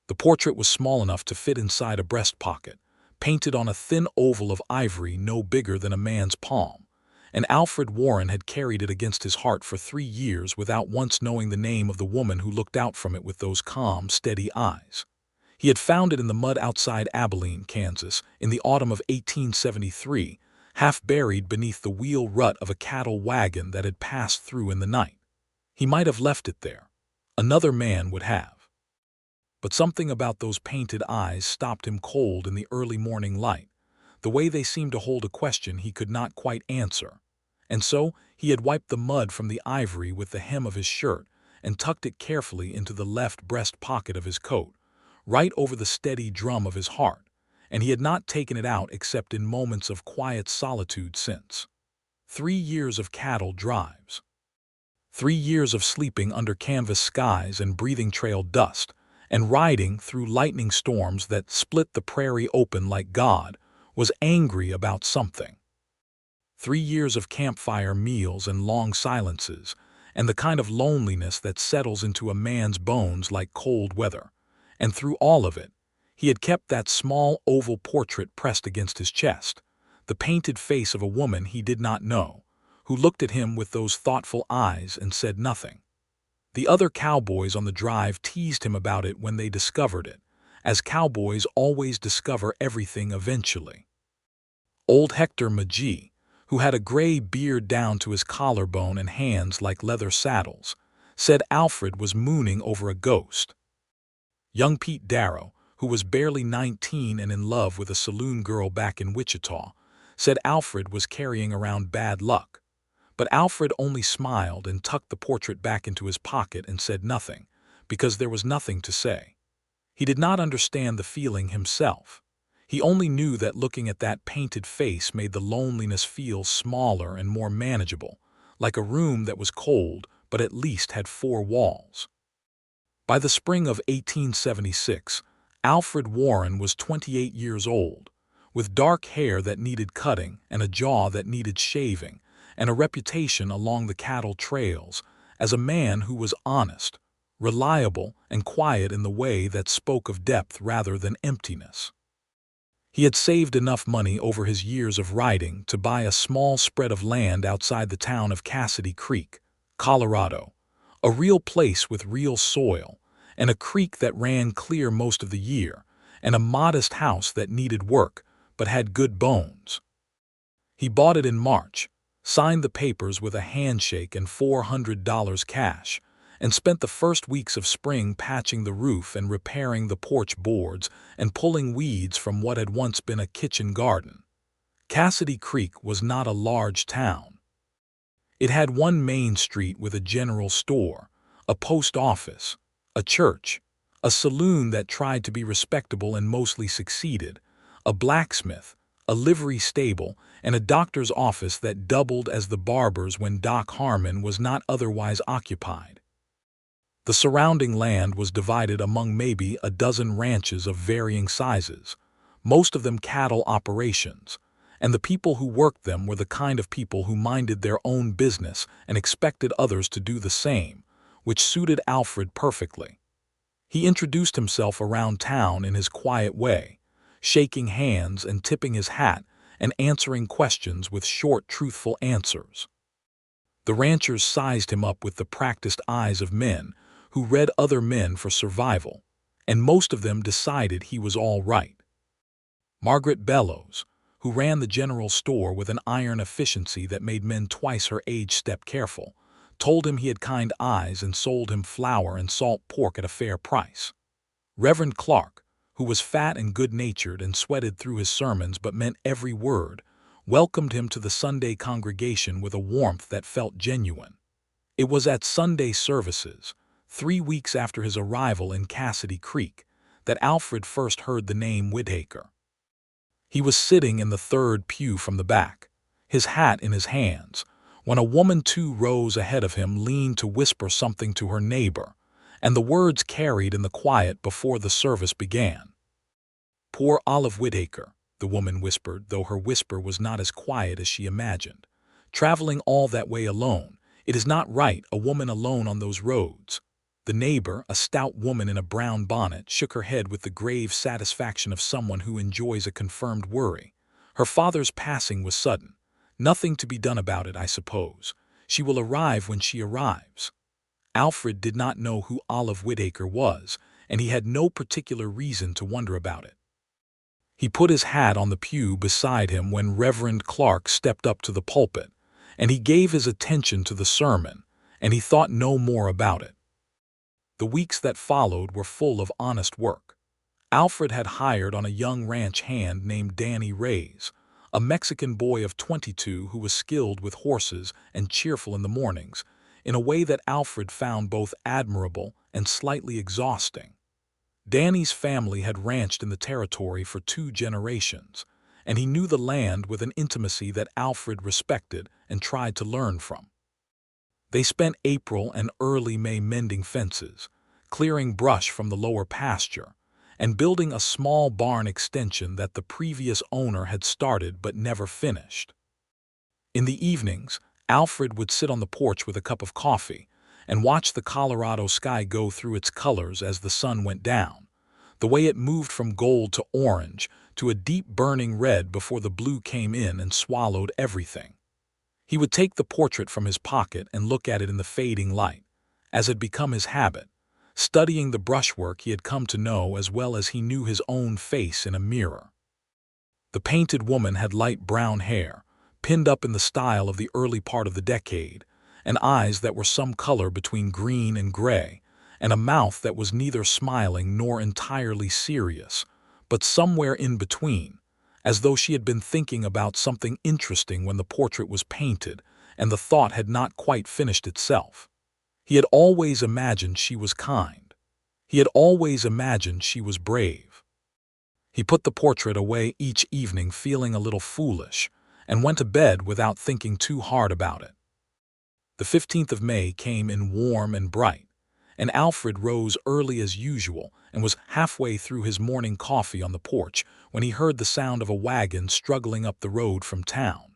The portrait was small enough to fit inside a breast pocket, painted on a thin oval of ivory no bigger than a man's palm, and Alfred Warren had carried it against his heart for 3 years without once knowing the name of the woman who looked out from it with those calm, steady eyes. He had found it in the mud outside Abilene, Kansas, in the autumn of 1873, half buried beneath the wheel rut of a cattle wagon that had passed through in the night. He might have left it there. Another man would have. But something about those painted eyes stopped him cold in the early morning light, the way they seemed to hold a question he could not quite answer. And so he had wiped the mud from the ivory with the hem of his shirt and tucked it carefully into the left breast pocket of his coat, right over the steady drum of his heart, and he had not taken it out except in moments of quiet solitude since. 3 years of cattle drives. 3 years of sleeping under canvas skies and breathing trail dust, and riding through lightning storms that split the prairie open like God was angry about something. 3 years of campfire meals and long silences, and the kind of loneliness that settles into a man's bones like cold weather. And through all of it, he had kept that small oval portrait pressed against his chest, the painted face of a woman he did not know, who looked at him with those thoughtful eyes and said nothing. The other cowboys on the drive teased him about it when they discovered it, as cowboys always discover everything eventually. Old Hector McGee, who had a gray beard down to his collarbone and hands like leather saddles, said Alfred was mooning over a ghost. Young Pete Darrow, who was barely 19 and in love with a saloon girl back in Wichita, said Alfred was carrying around bad luck. But Alfred only smiled and tucked the portrait back into his pocket and said nothing, because there was nothing to say. He did not understand the feeling himself. He only knew that looking at that painted face made the loneliness feel smaller and more manageable, like a room that was cold but at least had 4 walls. By the spring of 1876, Alfred Warren was 28 years old, with dark hair that needed cutting and a jaw that needed shaving, and a reputation along the cattle trails as a man who was honest, reliable, and quiet in the way that spoke of depth rather than emptiness. He had saved enough money over his years of riding to buy a small spread of land outside the town of Cassidy Creek, Colorado, a real place with real soil, and a creek that ran clear most of the year, and a modest house that needed work but had good bones. He bought it in March, signed the papers with a handshake and $400 cash, and spent the first weeks of spring patching the roof and repairing the porch boards and pulling weeds from what had once been a kitchen garden. Cassidy Creek was not a large town. It had one main street with a general store, a post office, a church, a saloon that tried to be respectable and mostly succeeded, a blacksmith, a livery stable, and a doctor's office that doubled as the barber's when Doc Harmon was not otherwise occupied. The surrounding land was divided among maybe a dozen ranches of varying sizes, most of them cattle operations, and the people who worked them were the kind of people who minded their own business and expected others to do the same, which suited Alfred perfectly. He introduced himself around town in his quiet way, shaking hands and tipping his hat and answering questions with short, truthful answers. The ranchers sized him up with the practiced eyes of men who read other men for survival, and most of them decided he was all right. Margaret Bellows, who ran the general store with an iron efficiency that made men twice her age step careful, told him he had kind eyes and sold him flour and salt pork at a fair price. Reverend Clark, who was fat and good-natured and sweated through his sermons but meant every word, welcomed him to the Sunday congregation with a warmth that felt genuine. It was at Sunday services, 3 weeks after his arrival in Cassidy Creek, that Alfred first heard the name Whittaker. He was sitting in the third pew from the back, his hat in his hands, when a woman 2 rows ahead of him leaned to whisper something to her neighbor, and the words carried in the quiet before the service began. "Poor Olive Whittaker," the woman whispered, though her whisper was not as quiet as she imagined. "Traveling all that way alone. It is not right, a woman alone on those roads." The neighbor, a stout woman in a brown bonnet, shook her head with the grave satisfaction of someone who enjoys a confirmed worry. Her father's passing was sudden. Nothing to be done about it, I suppose. She will arrive when she arrives. Alfred did not know who Olive Whittaker was, and he had no particular reason to wonder about it. He put his hat on the pew beside him when Reverend Clark stepped up to the pulpit, and he gave his attention to the sermon, and he thought no more about it. The weeks that followed were full of honest work. Alfred had hired on a young ranch hand named Danny Reyes, a Mexican boy of 22 who was skilled with horses and cheerful in the mornings, in a way that Alfred found both admirable and slightly exhausting. Danny's family had ranched in the territory for 2 generations, and he knew the land with an intimacy that Alfred respected and tried to learn from. They spent April and early May mending fences, clearing brush from the lower pasture, and building a small barn extension that the previous owner had started but never finished. In the evenings, Alfred would sit on the porch with a cup of coffee and watch the Colorado sky go through its colors as the sun went down, the way it moved from gold to orange to a deep burning red before the blue came in and swallowed everything. He would take the portrait from his pocket and look at it in the fading light, as had become his habit, studying the brushwork he had come to know as well as he knew his own face in a mirror. The painted woman had light brown hair, pinned up in the style of the early part of the decade, and eyes that were some color between green and gray, and a mouth that was neither smiling nor entirely serious, but somewhere in between, as though she had been thinking about something interesting when the portrait was painted, and the thought had not quite finished itself. He had always imagined she was kind. He had always imagined she was brave. He put the portrait away each evening feeling a little foolish, and went to bed without thinking too hard about it. The 15th of May came in warm and bright, and Alfred rose early as usual and was halfway through his morning coffee on the porch when he heard the sound of a wagon struggling up the road from town.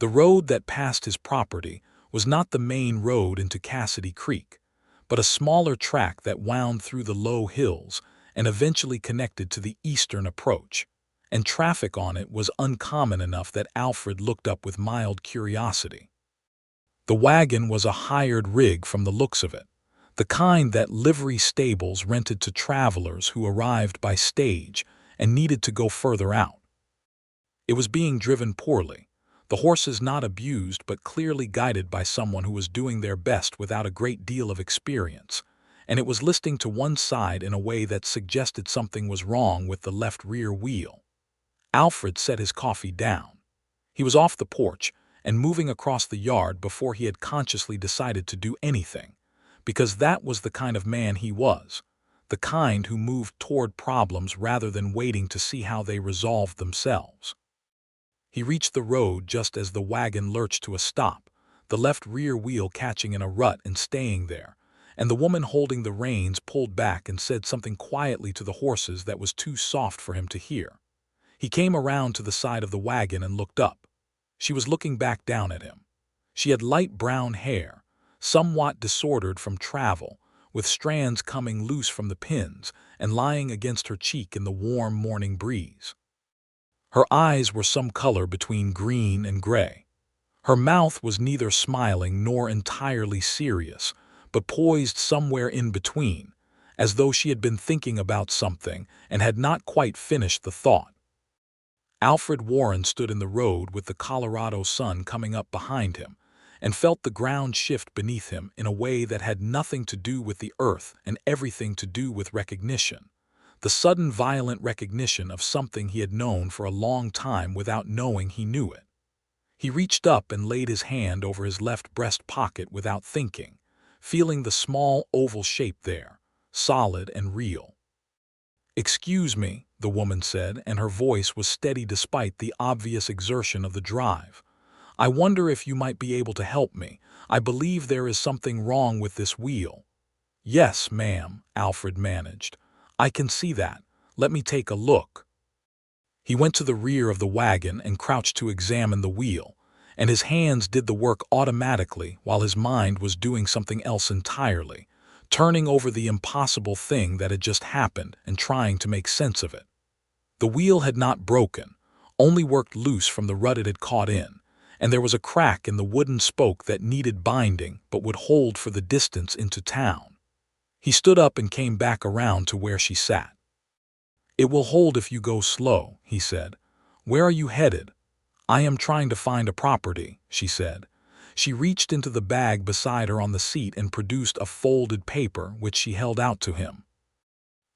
The road that passed his property was not the main road into Cassidy Creek, but a smaller track that wound through the low hills and eventually connected to the eastern approach, and traffic on it was uncommon enough that Alfred looked up with mild curiosity. The wagon was a hired rig from the looks of it, the kind that livery stables rented to travelers who arrived by stage and needed to go further out. It was being driven poorly, the horses not abused but clearly guided by someone who was doing their best without a great deal of experience, and it was listing to one side in a way that suggested something was wrong with the left rear wheel. Alfred set his coffee down. He was off the porch and moving across the yard before he had consciously decided to do anything, because that was the kind of man he was, the kind who moved toward problems rather than waiting to see how they resolved themselves. He reached the road just as the wagon lurched to a stop, the left rear wheel catching in a rut and staying there, and the woman holding the reins pulled back and said something quietly to the horses that was too soft for him to hear. He came around to the side of the wagon and looked up. She was looking back down at him. She had light brown hair, somewhat disordered from travel, with strands coming loose from the pins and lying against her cheek in the warm morning breeze. Her eyes were some color between green and gray. Her mouth was neither smiling nor entirely serious, but poised somewhere in between, as though she had been thinking about something and had not quite finished the thought. Alfred Warren stood in the road with the Colorado sun coming up behind him, and felt the ground shift beneath him in a way that had nothing to do with the earth and everything to do with recognition, the sudden violent recognition of something he had known for a long time without knowing he knew it. He reached up and laid his hand over his left breast pocket without thinking, feeling the small oval shape there, solid and real. "Excuse me," the woman said, and her voice was steady despite the obvious exertion of the drive. "I wonder if you might be able to help me. I believe there is something wrong with this wheel." "Yes, ma'am," Alfred managed. "I can see that. Let me take a look." He went to the rear of the wagon and crouched to examine the wheel, and his hands did the work automatically while his mind was doing something else entirely, turning over the impossible thing that had just happened and trying to make sense of it. The wheel had not broken, only worked loose from the rut it had caught in, and there was a crack in the wooden spoke that needed binding but would hold for the distance into town. He stood up and came back around to where she sat. "It will hold if you go slow," he said. "Where are you headed?" "I am trying to find a property," she said. She reached into the bag beside her on the seat and produced a folded paper which she held out to him.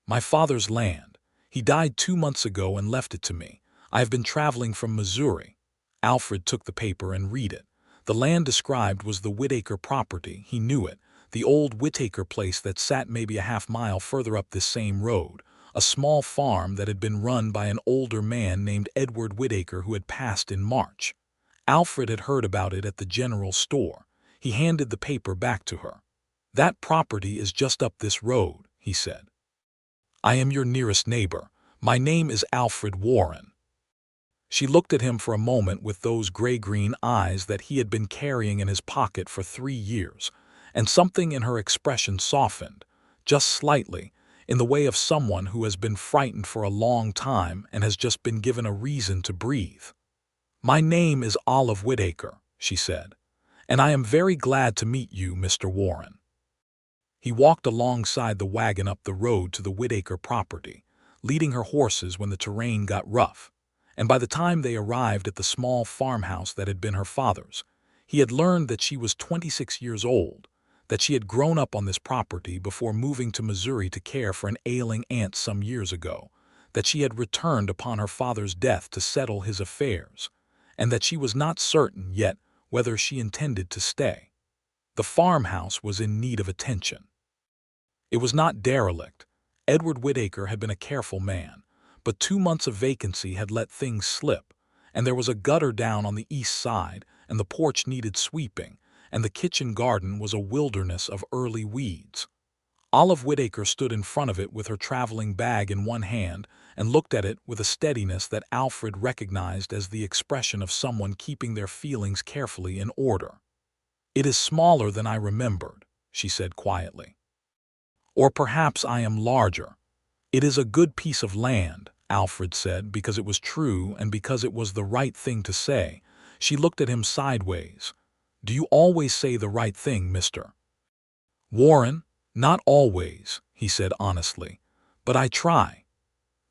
"My father's land. He died 2 months ago and left it to me. I have been traveling from Missouri." Alfred took the paper and read it. The land described was the Whittaker property. He knew it, the old Whittaker place that sat maybe a half-mile further up this same road, a small farm that had been run by an older man named Edward Whittaker who had passed in March. Alfred had heard about it at the general store. He handed the paper back to her. "That property is just up this road," he said. "I am your nearest neighbor. My name is Alfred Warren." She looked at him for a moment with those gray-green eyes that he had been carrying in his pocket for 3 years, and something in her expression softened, just slightly, in the way of someone who has been frightened for a long time and has just been given a reason to breathe. "My name is Olive Whittaker," she said, "and I am very glad to meet you, Mr. Warren." He walked alongside the wagon up the road to the Whittaker property, leading her horses when the terrain got rough, and by the time they arrived at the small farmhouse that had been her father's, he had learned that she was 26 years old, that she had grown up on this property before moving to Missouri to care for an ailing aunt some years ago, that she had returned upon her father's death to settle his affairs, and that she was not certain yet whether she intended to stay. The farmhouse was in need of attention. It was not derelict. Edward Whittaker had been a careful man, but 2 months of vacancy had let things slip, and there was a gutter down on the east side, and the porch needed sweeping, and the kitchen garden was a wilderness of early weeds. Olive Whittaker stood in front of it with her traveling bag in one hand and looked at it with a steadiness that Alfred recognized as the expression of someone keeping their feelings carefully in order. "It is smaller than I remembered," she said quietly. "Or perhaps I am larger." "It is a good piece of land," Alfred said, because it was true and because it was the right thing to say. She looked at him sideways. "Do you always say the right thing, Mr. Warren?" "Not always," he said honestly, "but I try."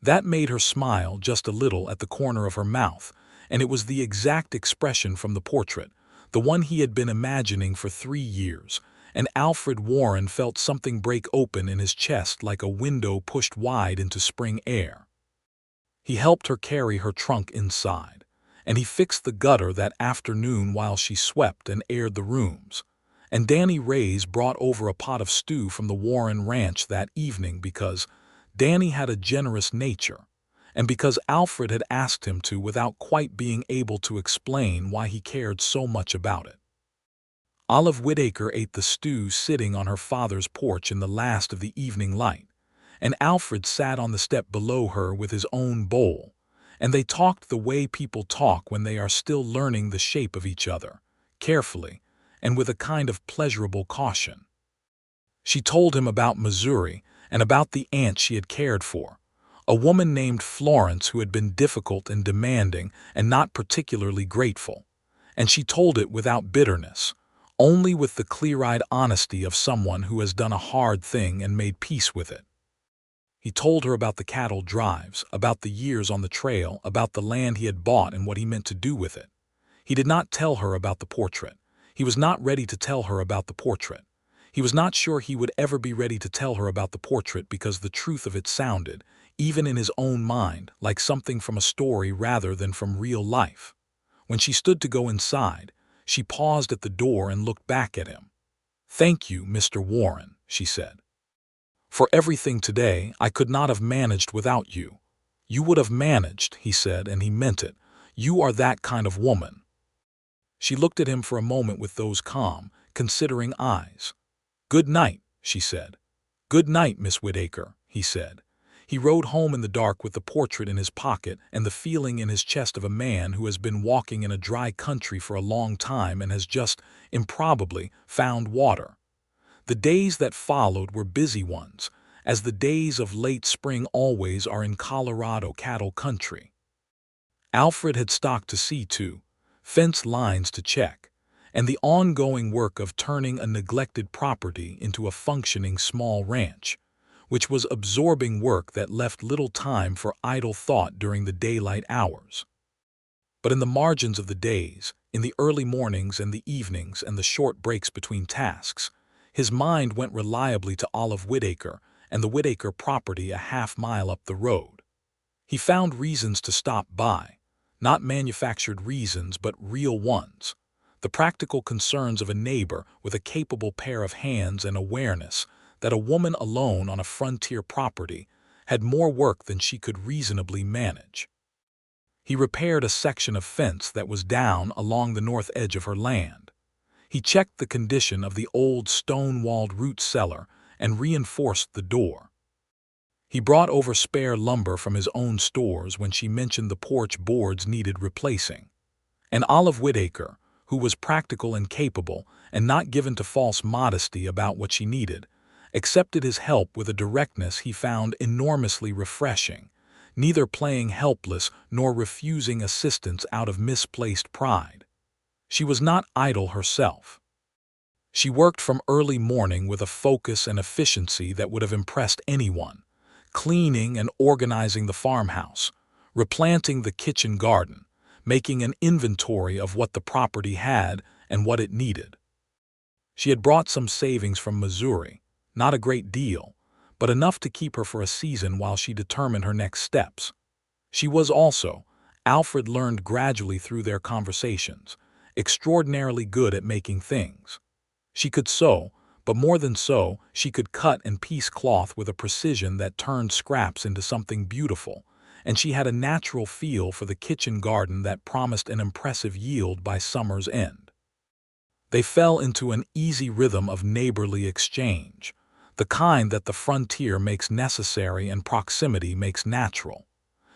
That made her smile just a little at the corner of her mouth, and it was the exact expression from the portrait, the one he had been imagining for 3 years, and Alfred Warren felt something break open in his chest like a window pushed wide into spring air. He helped her carry her trunk inside, and he fixed the gutter that afternoon while she swept and aired the rooms, and Danny Ray's brought over a pot of stew from the Warren ranch that evening because Danny had a generous nature, and because Alfred had asked him to without quite being able to explain why he cared so much about it. Olive Whittaker ate the stew sitting on her father's porch in the last of the evening light, and Alfred sat on the step below her with his own bowl, and they talked the way people talk when they are still learning the shape of each other, carefully, and with a kind of pleasurable caution. She told him about Missouri and about the aunt she had cared for, a woman named Florence who had been difficult and demanding and not particularly grateful, and she told it without bitterness, only with the clear-eyed honesty of someone who has done a hard thing and made peace with it. He told her about the cattle drives, about the years on the trail, about the land he had bought and what he meant to do with it. He did not tell her about the portrait. He was not ready to tell her about the portrait. He was not sure he would ever be ready to tell her about the portrait because the truth of it sounded, even in his own mind, like something from a story rather than from real life. When she stood to go inside, she paused at the door and looked back at him. "Thank you, Mr. Warren," she said. "For everything today, I could not have managed without you." "You would have managed," he said, and he meant it. "You are that kind of woman." She looked at him for a moment with those calm, considering eyes. "Good night," she said. "Good night, Miss Whittaker," he said. He rode home in the dark with the portrait in his pocket and the feeling in his chest of a man who has been walking in a dry country for a long time and has just, improbably, found water. The days that followed were busy ones, as the days of late spring always are in Colorado cattle country. Alfred had stock to see to, fence lines to check, and the ongoing work of turning a neglected property into a functioning small ranch, which was absorbing work that left little time for idle thought during the daylight hours. But in the margins of the days, in the early mornings and the evenings and the short breaks between tasks, his mind went reliably to Olive Whitaker and the Whitaker property a half-mile up the road. He found reasons to stop by, not manufactured reasons but real ones, the practical concerns of a neighbor with a capable pair of hands and awareness that a woman alone on a frontier property had more work than she could reasonably manage. He repaired a section of fence that was down along the north edge of her land. He checked the condition of the old stone-walled root cellar and reinforced the door. He brought over spare lumber from his own stores when she mentioned the porch boards needed replacing. And Olive Whitaker, who was practical and capable and not given to false modesty about what she needed, accepted his help with a directness he found enormously refreshing, neither playing helpless nor refusing assistance out of misplaced pride. She was not idle herself. She worked from early morning with a focus and efficiency that would have impressed anyone, cleaning and organizing the farmhouse, replanting the kitchen garden, making an inventory of what the property had and what it needed. She had brought some savings from Missouri, not a great deal, but enough to keep her for a season while she determined her next steps. She was also, Alfred learned gradually through their conversations, extraordinarily good at making things. She could sew, but more than sew, she could cut and piece cloth with a precision that turned scraps into something beautiful, and she had a natural feel for the kitchen garden that promised an impressive yield by summer's end. They fell into an easy rhythm of neighborly exchange, the kind that the frontier makes necessary and proximity makes natural.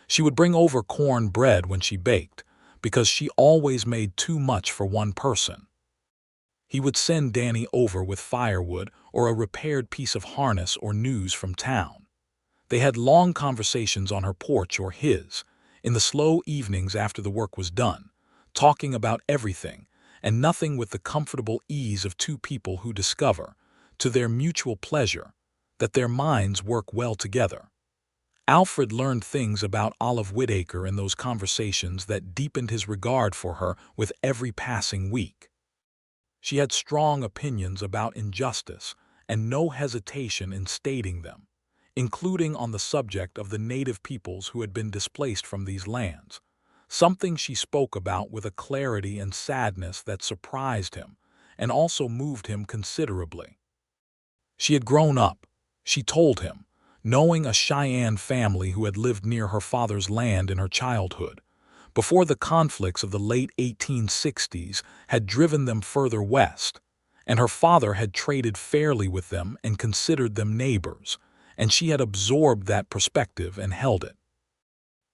She would bring over corn bread when she baked, because she always made too much for one person. He would send Danny over with firewood or a repaired piece of harness or news from town. They had long conversations on her porch or his, in the slow evenings after the work was done, talking about everything and nothing with the comfortable ease of two people who discover, to their mutual pleasure, that their minds work well together. Alfred learned things about Olive Whitaker in those conversations that deepened his regard for her with every passing week. She had strong opinions about injustice and no hesitation in stating them, including on the subject of the native peoples who had been displaced from these lands, something she spoke about with a clarity and sadness that surprised him and also moved him considerably. She had grown up, she told him, knowing a Cheyenne family who had lived near her father's land in her childhood, before the conflicts of the late 1860s had driven them further west, and her father had traded fairly with them and considered them neighbors, and she had absorbed that perspective and held it.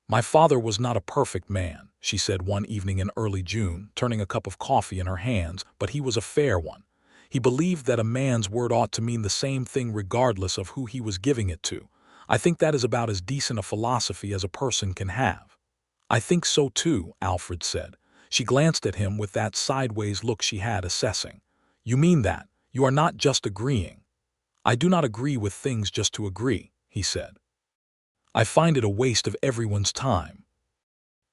"My father was not a perfect man," she said one evening in early June, turning a cup of coffee in her hands, "but he was a fair one. He believed that a man's word ought to mean the same thing regardless of who he was giving it to. I think that is about as decent a philosophy as a person can have." "I think so too," Alfred said. She glanced at him with that sideways look she had, assessing. "You mean that? You are not just agreeing?" "I do not agree with things just to agree," he said. "I find it a waste of everyone's time."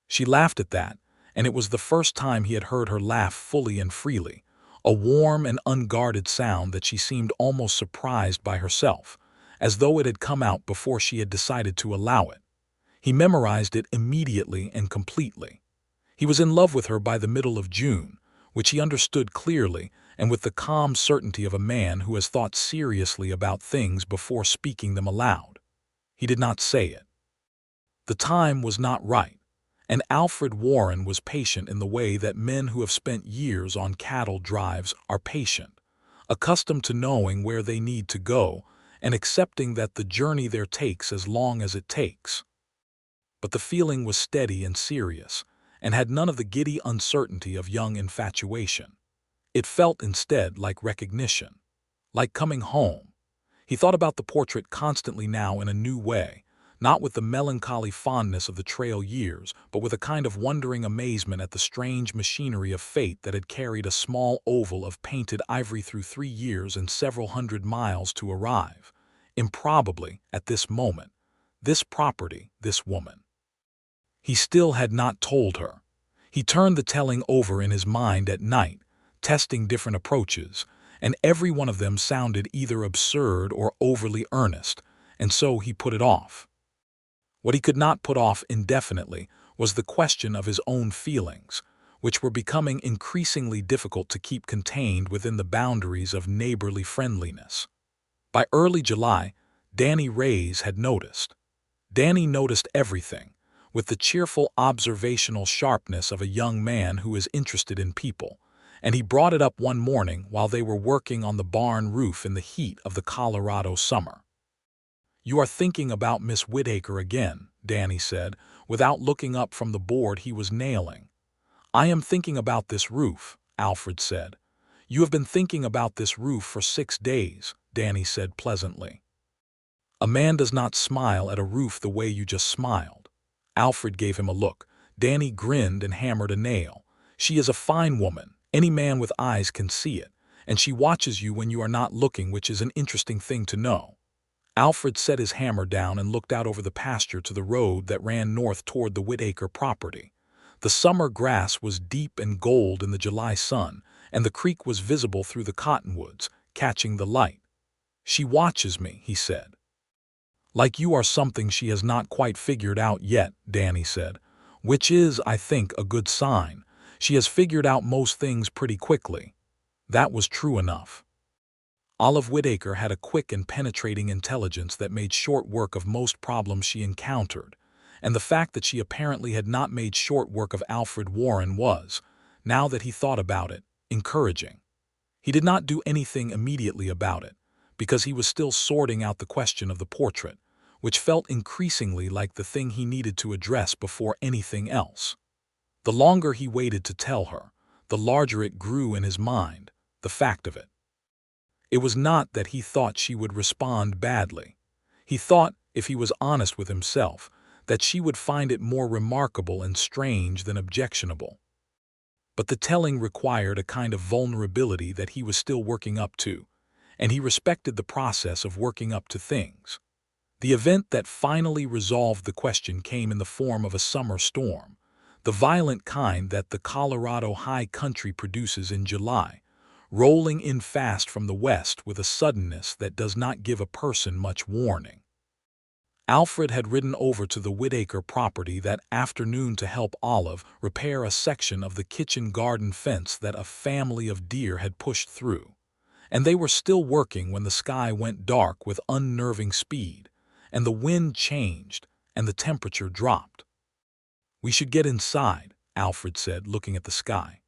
She laughed at that, and it was the first time he had heard her laugh fully and freely, a warm and unguarded sound that she seemed almost surprised by herself, as though it had come out before she had decided to allow it. He memorized it immediately and completely. He was in love with her by the middle of June, which he understood clearly and with the calm certainty of a man who has thought seriously about things before speaking them aloud. He did not say it. The time was not right, and Alfred Warren was patient in the way that men who have spent years on cattle drives are patient, accustomed to knowing where they need to go and accepting that the journey there takes as long as it takes. But the feeling was steady and serious, and had none of the giddy uncertainty of young infatuation. It felt instead like recognition. Like coming home. He thought about the portrait constantly now in a new way, not with the melancholy fondness of the trail years, but with a kind of wondering amazement at the strange machinery of fate that had carried a small oval of painted ivory through 3 years and several hundred miles to arrive, improbably, at this moment, this property, this woman. He still had not told her. He turned the telling over in his mind at night, testing different approaches, and every one of them sounded either absurd or overly earnest, and so he put it off. What he could not put off indefinitely was the question of his own feelings, which were becoming increasingly difficult to keep contained within the boundaries of neighborly friendliness. By early July, Danny Reyes had noticed. Danny noticed everything, with the cheerful observational sharpness of a young man who is interested in people, and he brought it up one morning while they were working on the barn roof in the heat of the Colorado summer. "You are thinking about Miss Whittaker again," Danny said, without looking up from the board he was nailing. "I am thinking about this roof," Alfred said. "You have been thinking about this roof for 6 days," Danny said pleasantly. "A man does not smile at a roof the way you just smiled." Alfred gave him a look. Danny grinned and hammered a nail. "She is a fine woman. Any man with eyes can see it, and she watches you when you are not looking, which is an interesting thing to know." Alfred set his hammer down and looked out over the pasture to the road that ran north toward the Whittaker property. The summer grass was deep and gold in the July sun, and the creek was visible through the cottonwoods, catching the light. "She watches me," he said. "Like you are something she has not quite figured out yet," Danny said, "which is, I think, a good sign. She has figured out most things pretty quickly." That was true enough. Olive Whittaker had a quick and penetrating intelligence that made short work of most problems she encountered, and the fact that she apparently had not made short work of Alfred Warren was, now that he thought about it, encouraging. He did not do anything immediately about it, because he was still sorting out the question of the portrait, which felt increasingly like the thing he needed to address before anything else. The longer he waited to tell her, the larger it grew in his mind, the fact of it. It was not that he thought she would respond badly. He thought, if he was honest with himself, that she would find it more remarkable and strange than objectionable. But the telling required a kind of vulnerability that he was still working up to, and he respected the process of working up to things. The event that finally resolved the question came in the form of a summer storm, the violent kind that the Colorado high country produces in July, rolling in fast from the west with a suddenness that does not give a person much warning. Alfred had ridden over to the Whittaker property that afternoon to help Olive repair a section of the kitchen garden fence that a family of deer had pushed through, and they were still working when the sky went dark with unnerving speed, and the wind changed, and the temperature dropped. "We should get inside," Alfred said, looking at the sky.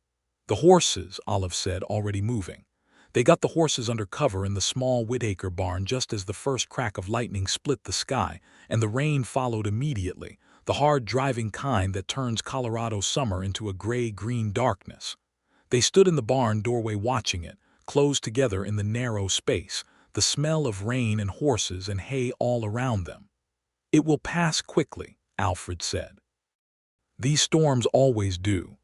"The horses," Olive said, already moving. They got the horses under cover in the small Whittaker barn just as the first crack of lightning split the sky, and the rain followed immediately, the hard driving kind that turns Colorado summer into a gray-green darkness. They stood in the barn doorway watching it, closed together in the narrow space, the smell of rain and horses and hay all around them. "It will pass quickly," Alfred said. "These storms always do.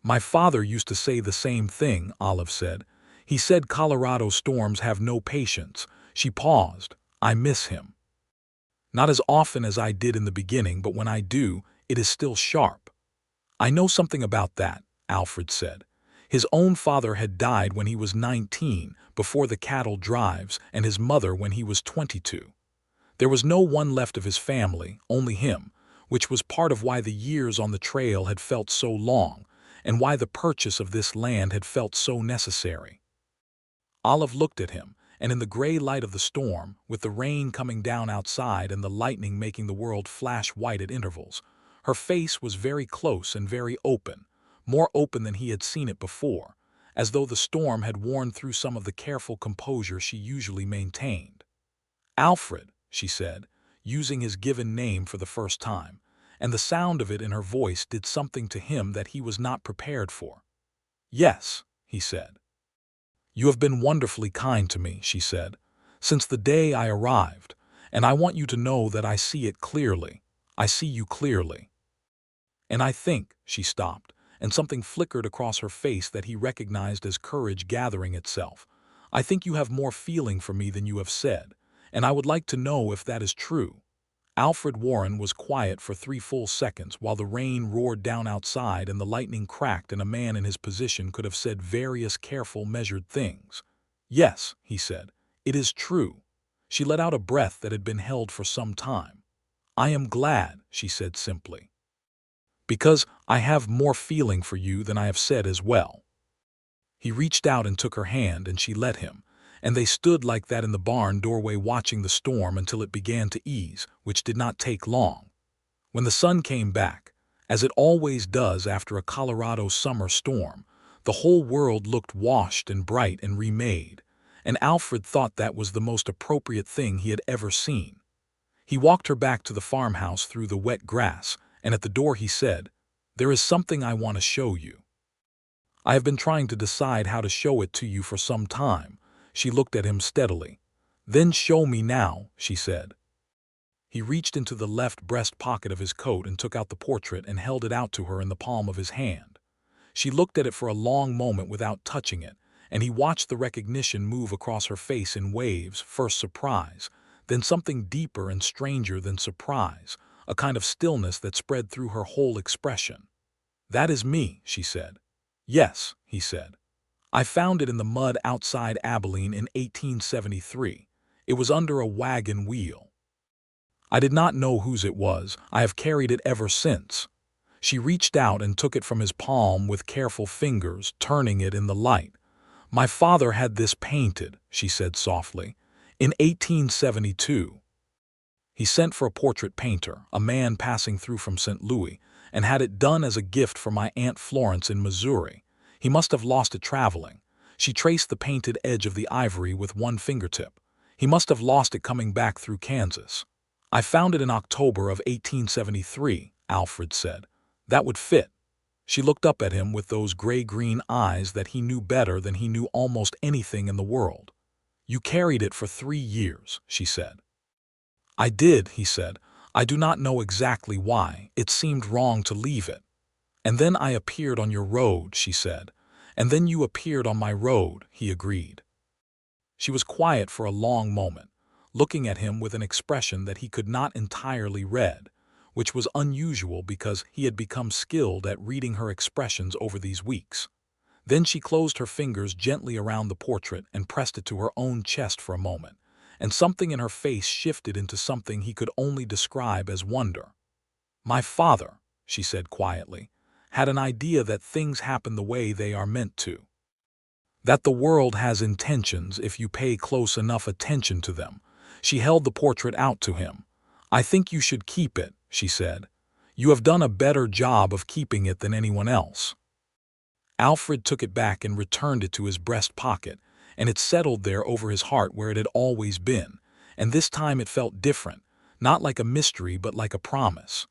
My father used to say the same thing," Olive said. "He said Colorado storms have no patience." She paused. "I miss him. Not as often as I did in the beginning, but when I do, it is still sharp." "I know something about that," Alfred said. His own father had died when he was 19, before the cattle drives, and his mother when he was 22. There was no one left of his family, only him, which was part of why the years on the trail had felt so long, and why the purchase of this land had felt so necessary. Olive looked at him, and in the gray light of the storm, with the rain coming down outside and the lightning making the world flash white at intervals, her face was very close and very open, more open than he had seen it before, as though the storm had worn through some of the careful composure she usually maintained. "Alfred," she said, using his given name for the first time, and the sound of it in her voice did something to him that he was not prepared for. "Yes," he said. "You have been wonderfully kind to me," she said, "since the day I arrived, and I want you to know that I see it clearly. I see you clearly. And I think," she stopped, and something flickered across her face that he recognized as courage gathering itself. "I think you have more feeling for me than you have said, and I would like to know if that is true." Alfred Warren was quiet for 3 full seconds while the rain roared down outside and the lightning cracked, and a man in his position could have said various careful, measured things. "Yes," he said, "it is true." She let out a breath that had been held for some time. "I am glad," she said simply, "because I have more feeling for you than I have said as well." He reached out and took her hand, and she let him, and they stood like that in the barn doorway watching the storm until it began to ease, which did not take long. When the sun came back, as it always does after a Colorado summer storm, the whole world looked washed and bright and remade, and Alfred thought that was the most appropriate thing he had ever seen. He walked her back to the farmhouse through the wet grass, and at the door he said, "There is something I want to show you. I have been trying to decide how to show it to you for some time." She looked at him steadily. "Then show me now," she said. He reached into the left breast pocket of his coat and took out the portrait and held it out to her in the palm of his hand. She looked at it for a long moment without touching it, and he watched the recognition move across her face in waves, first surprise, then something deeper and stranger than surprise, a kind of stillness that spread through her whole expression. "That is me," she said. "Yes," he said. "I found it in the mud outside Abilene in 1873. It was under a wagon wheel. I did not know whose it was. I have carried it ever since." She reached out and took it from his palm with careful fingers, turning it in the light. "My father had this painted," she said softly, "in 1872. He sent for a portrait painter, a man passing through from St. Louis, and had it done as a gift for my Aunt Florence in Missouri. He must have lost it traveling." She traced the painted edge of the ivory with one fingertip. "He must have lost it coming back through Kansas. I found it in October of 1873, Alfred said. "That would fit." She looked up at him with those gray-green eyes that he knew better than he knew almost anything in the world. "You carried it for 3 years, she said. "I did," he said. "I do not know exactly why. It seemed wrong to leave it. And then I appeared on your road," she said. "And then you appeared on my road," he agreed. She was quiet for a long moment, looking at him with an expression that he could not entirely read, which was unusual because he had become skilled at reading her expressions over these weeks. Then she closed her fingers gently around the portrait and pressed it to her own chest for a moment, and something in her face shifted into something he could only describe as wonder. "My father," she said quietly, "had an idea that things happen the way they are meant to. That the world has intentions if you pay close enough attention to them." She held the portrait out to him. "I think you should keep it," she said. "You have done a better job of keeping it than anyone else." Alfred took it back and returned it to his breast pocket, and it settled there over his heart where it had always been, and this time it felt different, not like a mystery but like a promise.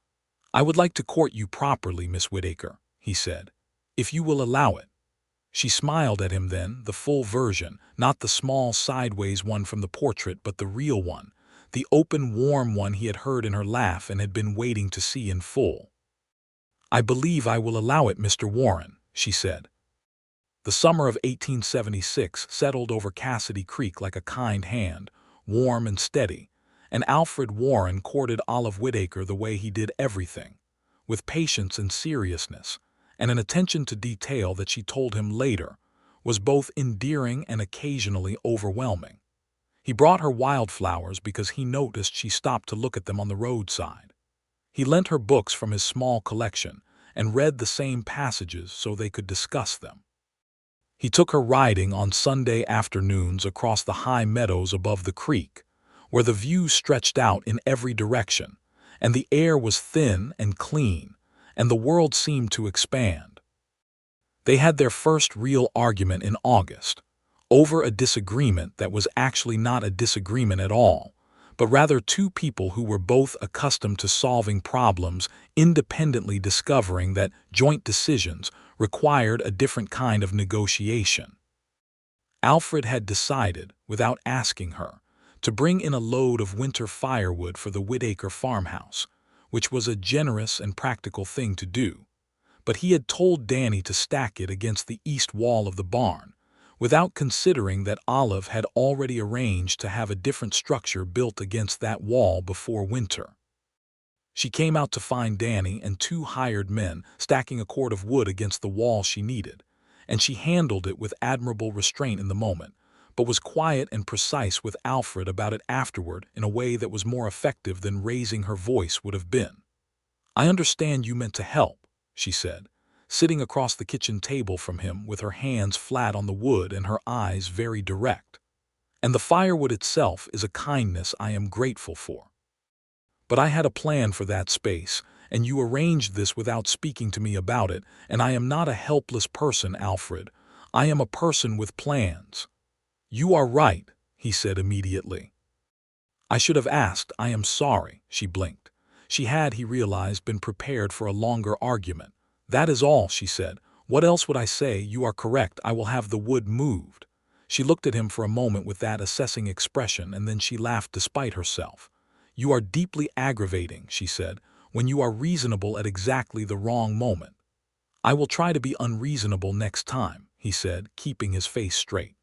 "I would like to court you properly, Miss Whittaker," he said, "if you will allow it." She smiled at him then, the full version, not the small sideways one from the portrait but the real one, the open, warm one he had heard in her laugh and had been waiting to see in full. "I believe I will allow it, Mr. Warren," she said. The summer of 1876 settled over Cassidy Creek like a kind hand, warm and steady, and Alfred Warren courted Olive Whittaker the way he did everything, with patience and seriousness, and an attention to detail that she told him later was both endearing and occasionally overwhelming. He brought her wildflowers because he noticed she stopped to look at them on the roadside. He lent her books from his small collection and read the same passages so they could discuss them. He took her riding on Sunday afternoons across the high meadows above the creek, where the view stretched out in every direction, and the air was thin and clean, and the world seemed to expand. They had their first real argument in August, over a disagreement that was actually not a disagreement at all, but rather two people who were both accustomed to solving problems independently discovering that joint decisions required a different kind of negotiation. Alfred had decided, without asking her, to bring in a load of winter firewood for the Whitaker farmhouse, which was a generous and practical thing to do. But he had told Danny to stack it against the east wall of the barn, without considering that Olive had already arranged to have a different structure built against that wall before winter. She came out to find Danny and two hired men stacking a cord of wood against the wall she needed, and she handled it with admirable restraint in the moment, but was quiet and precise with Alfred about it afterward in a way that was more effective than raising her voice would have been. "I understand you meant to help," she said, sitting across the kitchen table from him with her hands flat on the wood and her eyes very direct. "And the firewood itself is a kindness I am grateful for. But I had a plan for that space, and you arranged this without speaking to me about it, and I am not a helpless person, Alfred. I am a person with plans." "You are right," he said immediately. "I should have asked. I am sorry," she blinked. She had, he realized, been prepared for a longer argument. "That is all," she said. "What else would I say? You are correct. I will have the wood moved." She looked at him for a moment with that assessing expression, and then she laughed despite herself. "You are deeply aggravating," she said, "when you are reasonable at exactly the wrong moment." "I will try to be unreasonable next time," he said, keeping his face straight.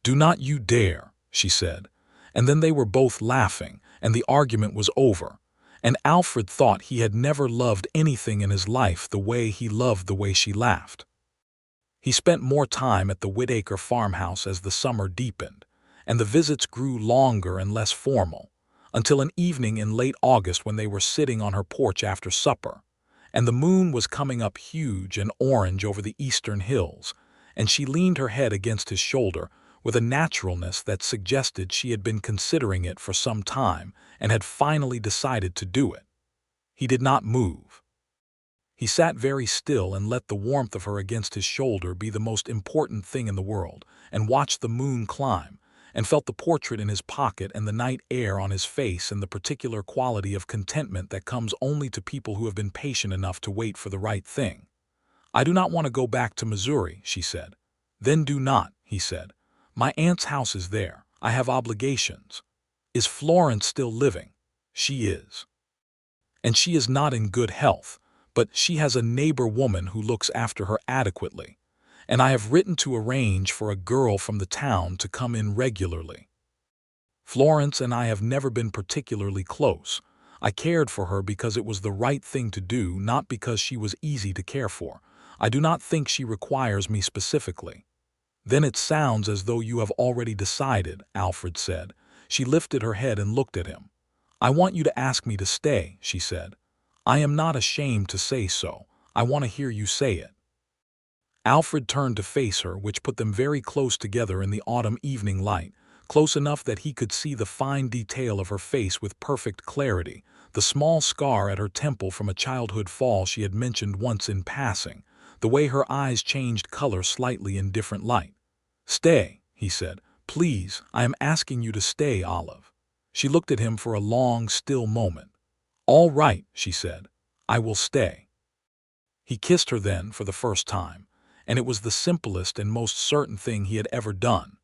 "Do not you dare," she said. And then they were both laughing, and the argument was over. And Alfred thought he had never loved anything in his life the way he loved the way she laughed. He spent more time at the Whitaker farmhouse as the summer deepened, and the visits grew longer and less formal, until an evening in late August when they were sitting on her porch after supper, and the moon was coming up huge and orange over the eastern hills, and she leaned her head against his shoulder with a naturalness that suggested she had been considering it for some time and had finally decided to do it. He did not move. He sat very still and let the warmth of her against his shoulder be the most important thing in the world, and watched the moon climb, and felt the portrait in his pocket and the night air on his face and the particular quality of contentment that comes only to people who have been patient enough to wait for the right thing. "I do not want to go back to Missouri," she said. "Then do not," he said. "My aunt's house is there. I have obligations." "Is Florence still living?" "She is. And she is not in good health, but she has a neighbor woman who looks after her adequately, and I have written to arrange for a girl from the town to come in regularly. Florence and I have never been particularly close. I cared for her because it was the right thing to do, not because she was easy to care for. I do not think she requires me specifically." "Then it sounds as though you have already decided," Alfred said. She lifted her head and looked at him. "I want you to ask me to stay," she said. "I am not ashamed to say so. I want to hear you say it." Alfred turned to face her, which put them very close together in the autumn evening light, close enough that he could see the fine detail of her face with perfect clarity, the small scar at her temple from a childhood fall she had mentioned once in passing, the way her eyes changed color slightly in different light. "Stay," he said. "Please, I am asking you to stay, Olive." She looked at him for a long, still moment. "All right," she said. "I will stay." He kissed her then for the first time, and it was the simplest and most certain thing he had ever done,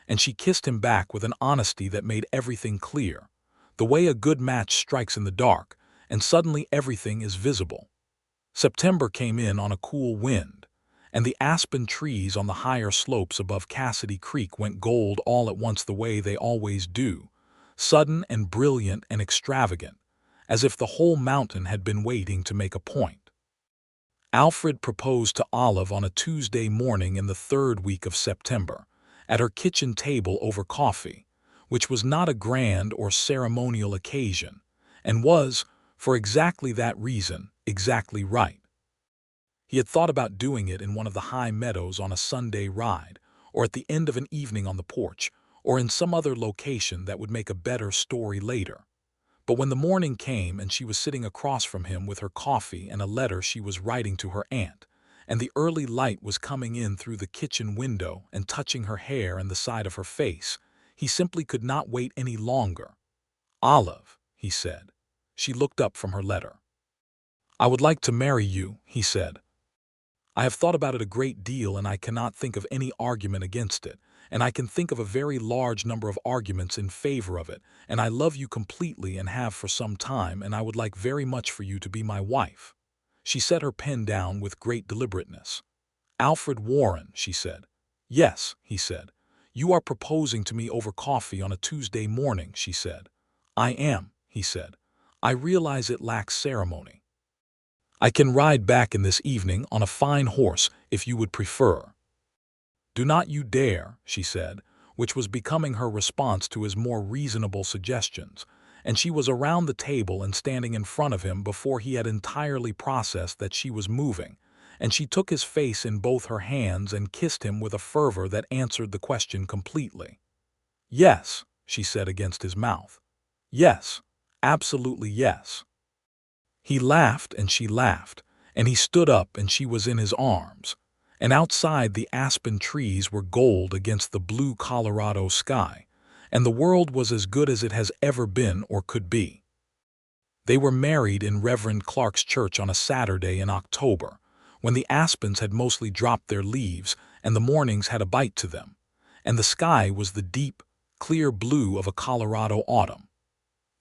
and she kissed him back with an honesty that made everything clear, the way a good match strikes in the dark, and suddenly everything is visible. September came in on a cool wind, and the aspen trees on the higher slopes above Cassidy Creek went gold all at once the way they always do, sudden and brilliant and extravagant, as if the whole mountain had been waiting to make a point. Alfred proposed to Olive on a Tuesday morning in the third week of September, at her kitchen table over coffee, which was not a grand or ceremonial occasion, and was, for exactly that reason, exactly right. He had thought about doing it in one of the high meadows on a Sunday ride, or at the end of an evening on the porch, or in some other location that would make a better story later. But when the morning came and she was sitting across from him with her coffee and a letter she was writing to her aunt, and the early light was coming in through the kitchen window and touching her hair and the side of her face, he simply could not wait any longer. "Olive," he said. She looked up from her letter. "I would like to marry you," he said. "I have thought about it a great deal and I cannot think of any argument against it, and I can think of a very large number of arguments in favor of it, and I love you completely and have for some time, and I would like very much for you to be my wife." She set her pen down with great deliberateness. "Alfred Warren," she said. "Yes," he said. "You are proposing to me over coffee on a Tuesday morning," she said. "I am," he said. "I realize it lacks ceremony. I can ride back in this evening on a fine horse if you would prefer." "Do not you dare," she said, which was becoming her response to his more reasonable suggestions, and she was around the table and standing in front of him before he had entirely processed that she was moving, and she took his face in both her hands and kissed him with a fervor that answered the question completely. "Yes," she said against his mouth. "Yes, absolutely yes." He laughed and she laughed, and he stood up and she was in his arms, and outside the aspen trees were gold against the blue Colorado sky, and the world was as good as it has ever been or could be. They were married in Reverend Clark's church on a Saturday in October, when the aspens had mostly dropped their leaves and the mornings had a bite to them, and the sky was the deep, clear blue of a Colorado autumn.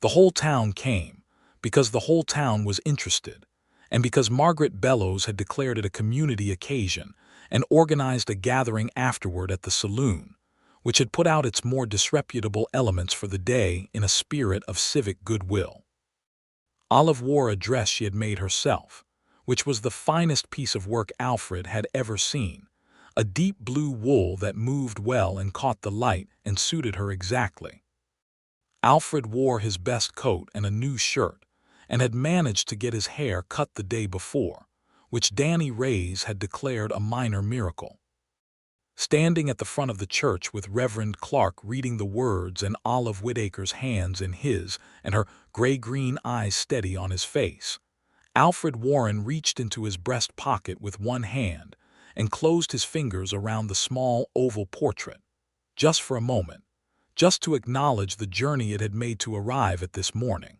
The whole town came, because the whole town was interested, and because Margaret Bellows had declared it a community occasion and organized a gathering afterward at the saloon, which had put out its more disreputable elements for the day in a spirit of civic goodwill. Olive wore a dress she had made herself, which was the finest piece of work Alfred had ever seen, a deep blue wool that moved well and caught the light and suited her exactly. Alfred wore his best coat and a new shirt, and had managed to get his hair cut the day before, which Danny Ray's had declared a minor miracle. Standing at the front of the church with Reverend Clark reading the words and Olive Whittaker's hands in his and her gray-green eyes steady on his face, Alfred Warren reached into his breast pocket with one hand and closed his fingers around the small oval portrait, just for a moment, just to acknowledge the journey it had made to arrive at this morning.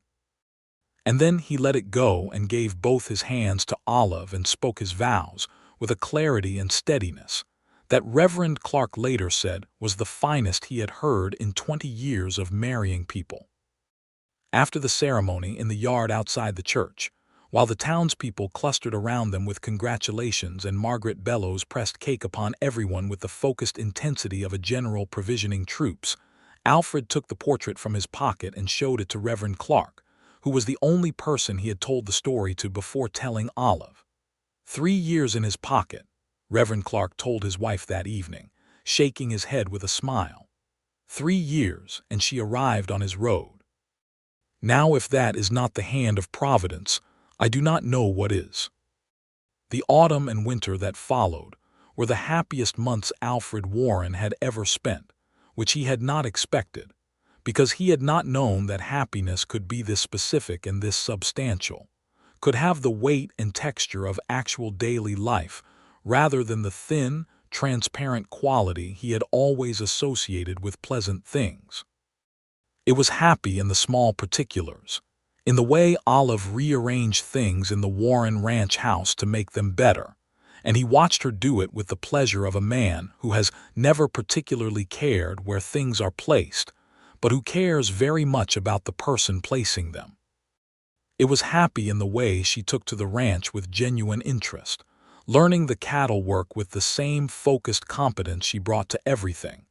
And then he let it go and gave both his hands to Olive and spoke his vows with a clarity and steadiness that Reverend Clark later said was the finest he had heard in 20 years of marrying people. After the ceremony in the yard outside the church, while the townspeople clustered around them with congratulations and Margaret Bellows pressed cake upon everyone with the focused intensity of a general provisioning troops, Alfred took the portrait from his pocket and showed it to Reverend Clark, who was the only person he had told the story to before telling Olive. 3 years in his pocket, Reverend Clark told his wife that evening, shaking his head with a smile. 3 years, and she arrived on his road. Now if that is not the hand of Providence, I do not know what is. The autumn and winter that followed were the happiest months Alfred Warren had ever spent, which he had not expected, because he had not known that happiness could be this specific and this substantial, could have the weight and texture of actual daily life rather than the thin, transparent quality he had always associated with pleasant things. It was happy in the small particulars, in the way Olive rearranged things in the Warren ranch house to make them better, and he watched her do it with the pleasure of a man who has never particularly cared where things are placed, but who cares very much about the person placing them. It was happy in the way she took to the ranch with genuine interest, learning the cattle work with the same focused competence she brought to everything,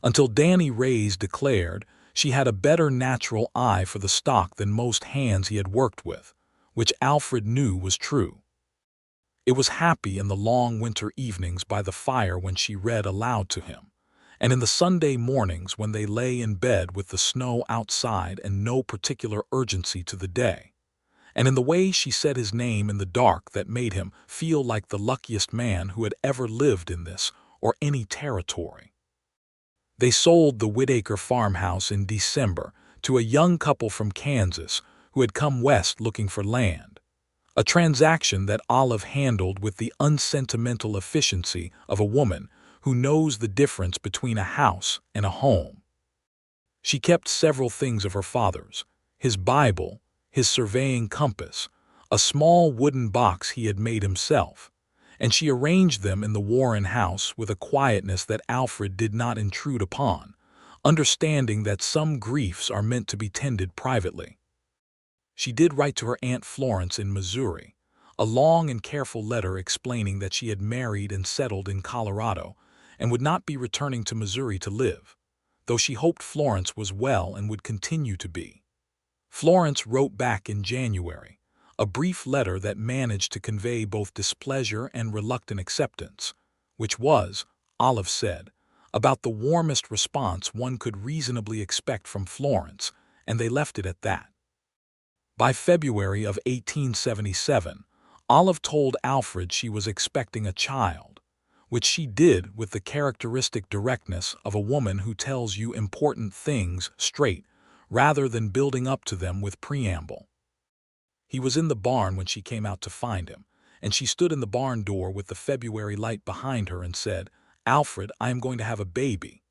until Danny Ray's declared she had a better natural eye for the stock than most hands he had worked with, which Alfred knew was true. It was happy in the long winter evenings by the fire when she read aloud to him, and in the Sunday mornings when they lay in bed with the snow outside and no particular urgency to the day, and in the way she said his name in the dark that made him feel like the luckiest man who had ever lived in this or any territory. They sold the Whittaker farmhouse in December to a young couple from Kansas who had come west looking for land, a transaction that Olive handled with the unsentimental efficiency of a woman who knows the difference between a house and a home. She kept several things of her father's, his Bible, his surveying compass, a small wooden box he had made himself, and she arranged them in the Warren house with a quietness that Alfred did not intrude upon, understanding that some griefs are meant to be tended privately. She did write to her Aunt Florence in Missouri, a long and careful letter explaining that she had married and settled in Colorado and would not be returning to Missouri to live, though she hoped Florence was well and would continue to be. Florence wrote back in January, a brief letter that managed to convey both displeasure and reluctant acceptance, which was, Olive said, about the warmest response one could reasonably expect from Florence, and they left it at that. By February of 1877, Olive told Alfred she was expecting a child, which she did with the characteristic directness of a woman who tells you important things straight rather than building up to them with preamble. He was in the barn when she came out to find him, and she stood in the barn door with the February light behind her and said, "Alfred, I am going to have a baby,"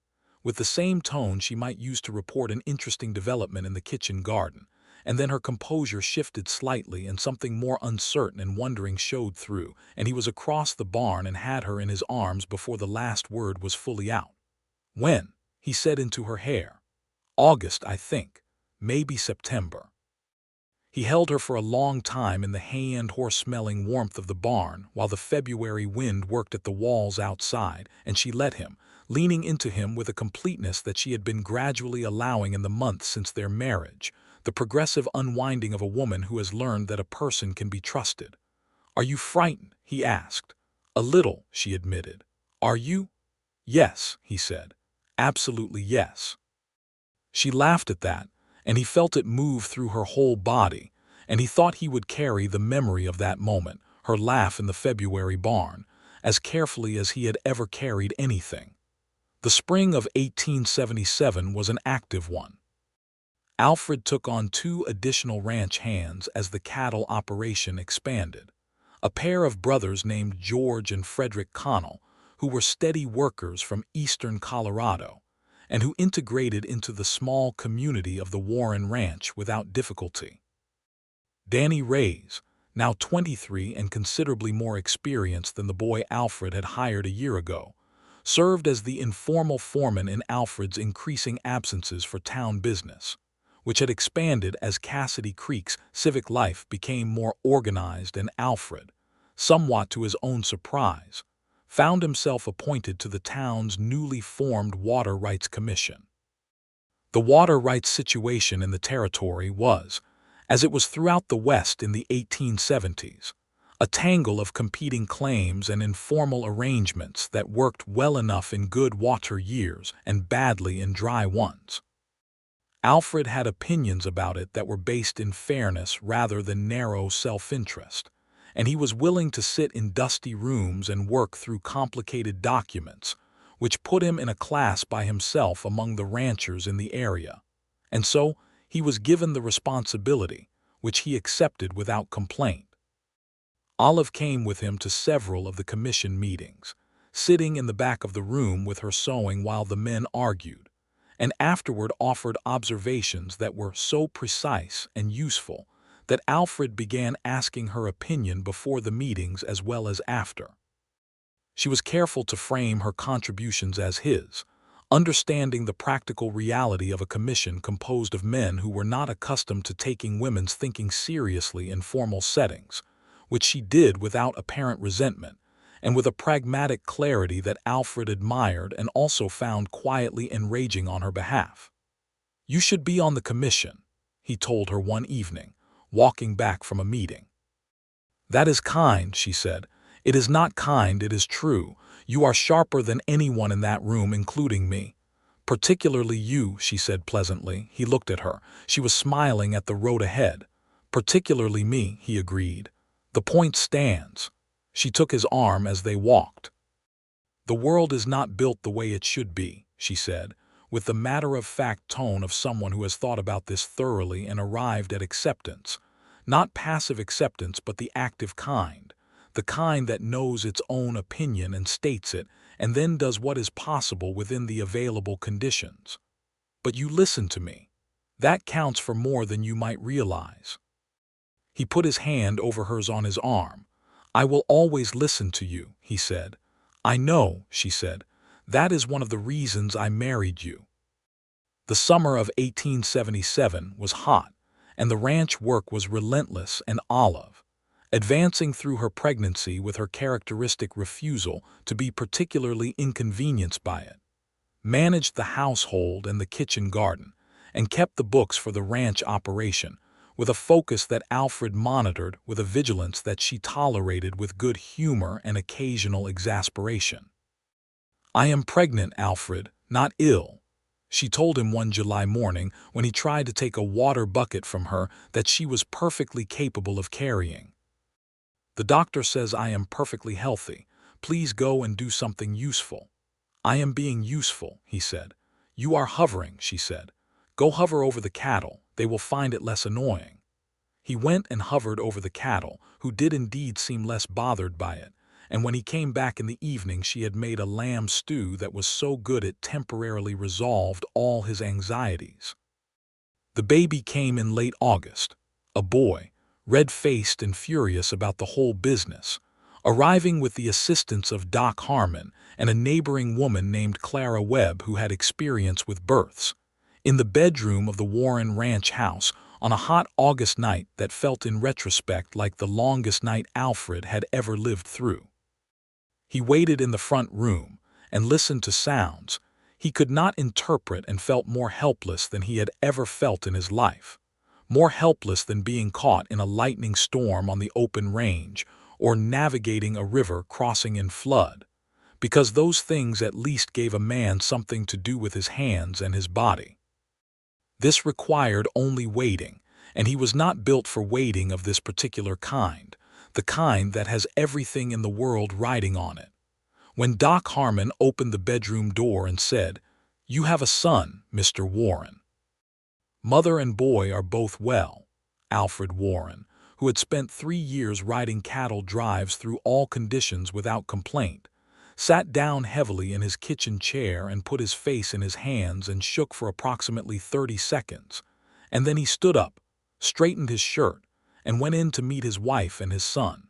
with the same tone she might use to report an interesting development in the kitchen garden. And then her composure shifted slightly and something more uncertain and wondering showed through, and he was across the barn and had her in his arms before the last word was fully out. "When?" he said into her hair. "August, I think. Maybe September." He held her for a long time in the hay and horse-smelling warmth of the barn while the February wind worked at the walls outside, and she let him, leaning into him with a completeness that she had been gradually allowing in the months since their marriage, the progressive unwinding of a woman who has learned that a person can be trusted. "Are you frightened?" he asked. "A little," she admitted. "Are you?" "Yes," he said. "Absolutely yes." She laughed at that, and he felt it move through her whole body, and he thought he would carry the memory of that moment, her laugh in the February barn, as carefully as he had ever carried anything. The spring of 1877 was an active one. Alfred took on 2 additional ranch hands as the cattle operation expanded, a pair of brothers named George and Frederick Connell, who were steady workers from eastern Colorado, and who integrated into the small community of the Warren Ranch without difficulty. Danny Reins, now 23 and considerably more experienced than the boy Alfred had hired a year ago, served as the informal foreman in Alfred's increasing absences for town business, which had expanded as Cassidy Creek's civic life became more organized, and Alfred, somewhat to his own surprise, found himself appointed to the town's newly formed Water Rights Commission. The water rights situation in the territory was, as it was throughout the West in the 1870s, a tangle of competing claims and informal arrangements that worked well enough in good water years and badly in dry ones. Alfred had opinions about it that were based in fairness rather than narrow self-interest, and he was willing to sit in dusty rooms and work through complicated documents, which put him in a class by himself among the ranchers in the area. And so he was given the responsibility, which he accepted without complaint. Olive came with him to several of the commission meetings, sitting in the back of the room with her sewing while the men argued, and afterward offered observations that were so precise and useful that Alfred began asking her opinion before the meetings as well as after. She was careful to frame her contributions as his, understanding the practical reality of a commission composed of men who were not accustomed to taking women's thinking seriously in formal settings, which she did without apparent resentment, and with a pragmatic clarity that Alfred admired and also found quietly enraging on her behalf. "You should be on the commission," he told her one evening, walking back from a meeting. "That is kind," she said. "It is not kind, it is true. You are sharper than anyone in that room, including me." "Particularly you," she said pleasantly. He looked at her. She was smiling at the road ahead. "Particularly me," he agreed. "The point stands." She took his arm as they walked. "The world is not built the way it should be," she said, with the matter-of-fact tone of someone who has thought about this thoroughly and arrived at acceptance. Not passive acceptance, but the active kind, the kind that knows its own opinion and states it, and then does what is possible within the available conditions. "But you listen to me. That counts for more than you might realize." He put his hand over hers on his arm. "I will always listen to you," he said. "I know," she said. "That is one of the reasons I married you." The summer of 1877 was hot, and the ranch work was relentless, and Olive, advancing through her pregnancy with her characteristic refusal to be particularly inconvenienced by it, managed the household and the kitchen garden, and kept the books for the ranch operation, with a focus that Alfred monitored with a vigilance that she tolerated with good humor and occasional exasperation. "I am pregnant, Alfred, not ill," she told him one July morning when he tried to take a water bucket from her that she was perfectly capable of carrying. "The doctor says I am perfectly healthy. Please go and do something useful." "I am being useful," he said. "You are hovering," she said. "Go hover over the cattle. They will find it less annoying." He went and hovered over the cattle, who did indeed seem less bothered by it, and when he came back in the evening she had made a lamb stew that was so good it temporarily resolved all his anxieties. The baby came in late August, a boy, red-faced and furious about the whole business, arriving with the assistance of Doc Harmon and a neighboring woman named Clara Webb who had experience with births, in the bedroom of the Warren Ranch house on a hot August night that felt in retrospect like the longest night Alfred had ever lived through. He waited in the front room and listened to sounds he could not interpret and felt more helpless than he had ever felt in his life, more helpless than being caught in a lightning storm on the open range or navigating a river crossing in flood, because those things at least gave a man something to do with his hands and his body. This required only waiting, and he was not built for waiting of this particular kind, the kind that has everything in the world riding on it. When Doc Harmon opened the bedroom door and said, "You have a son, Mr. Warren." Mother and boy are both well. Alfred Warren, who had spent 3 years riding cattle drives through all conditions without complaint, sat down heavily in his kitchen chair and put his face in his hands and shook for approximately 30 seconds, and then he stood up, straightened his shirt, and went in to meet his wife and his son.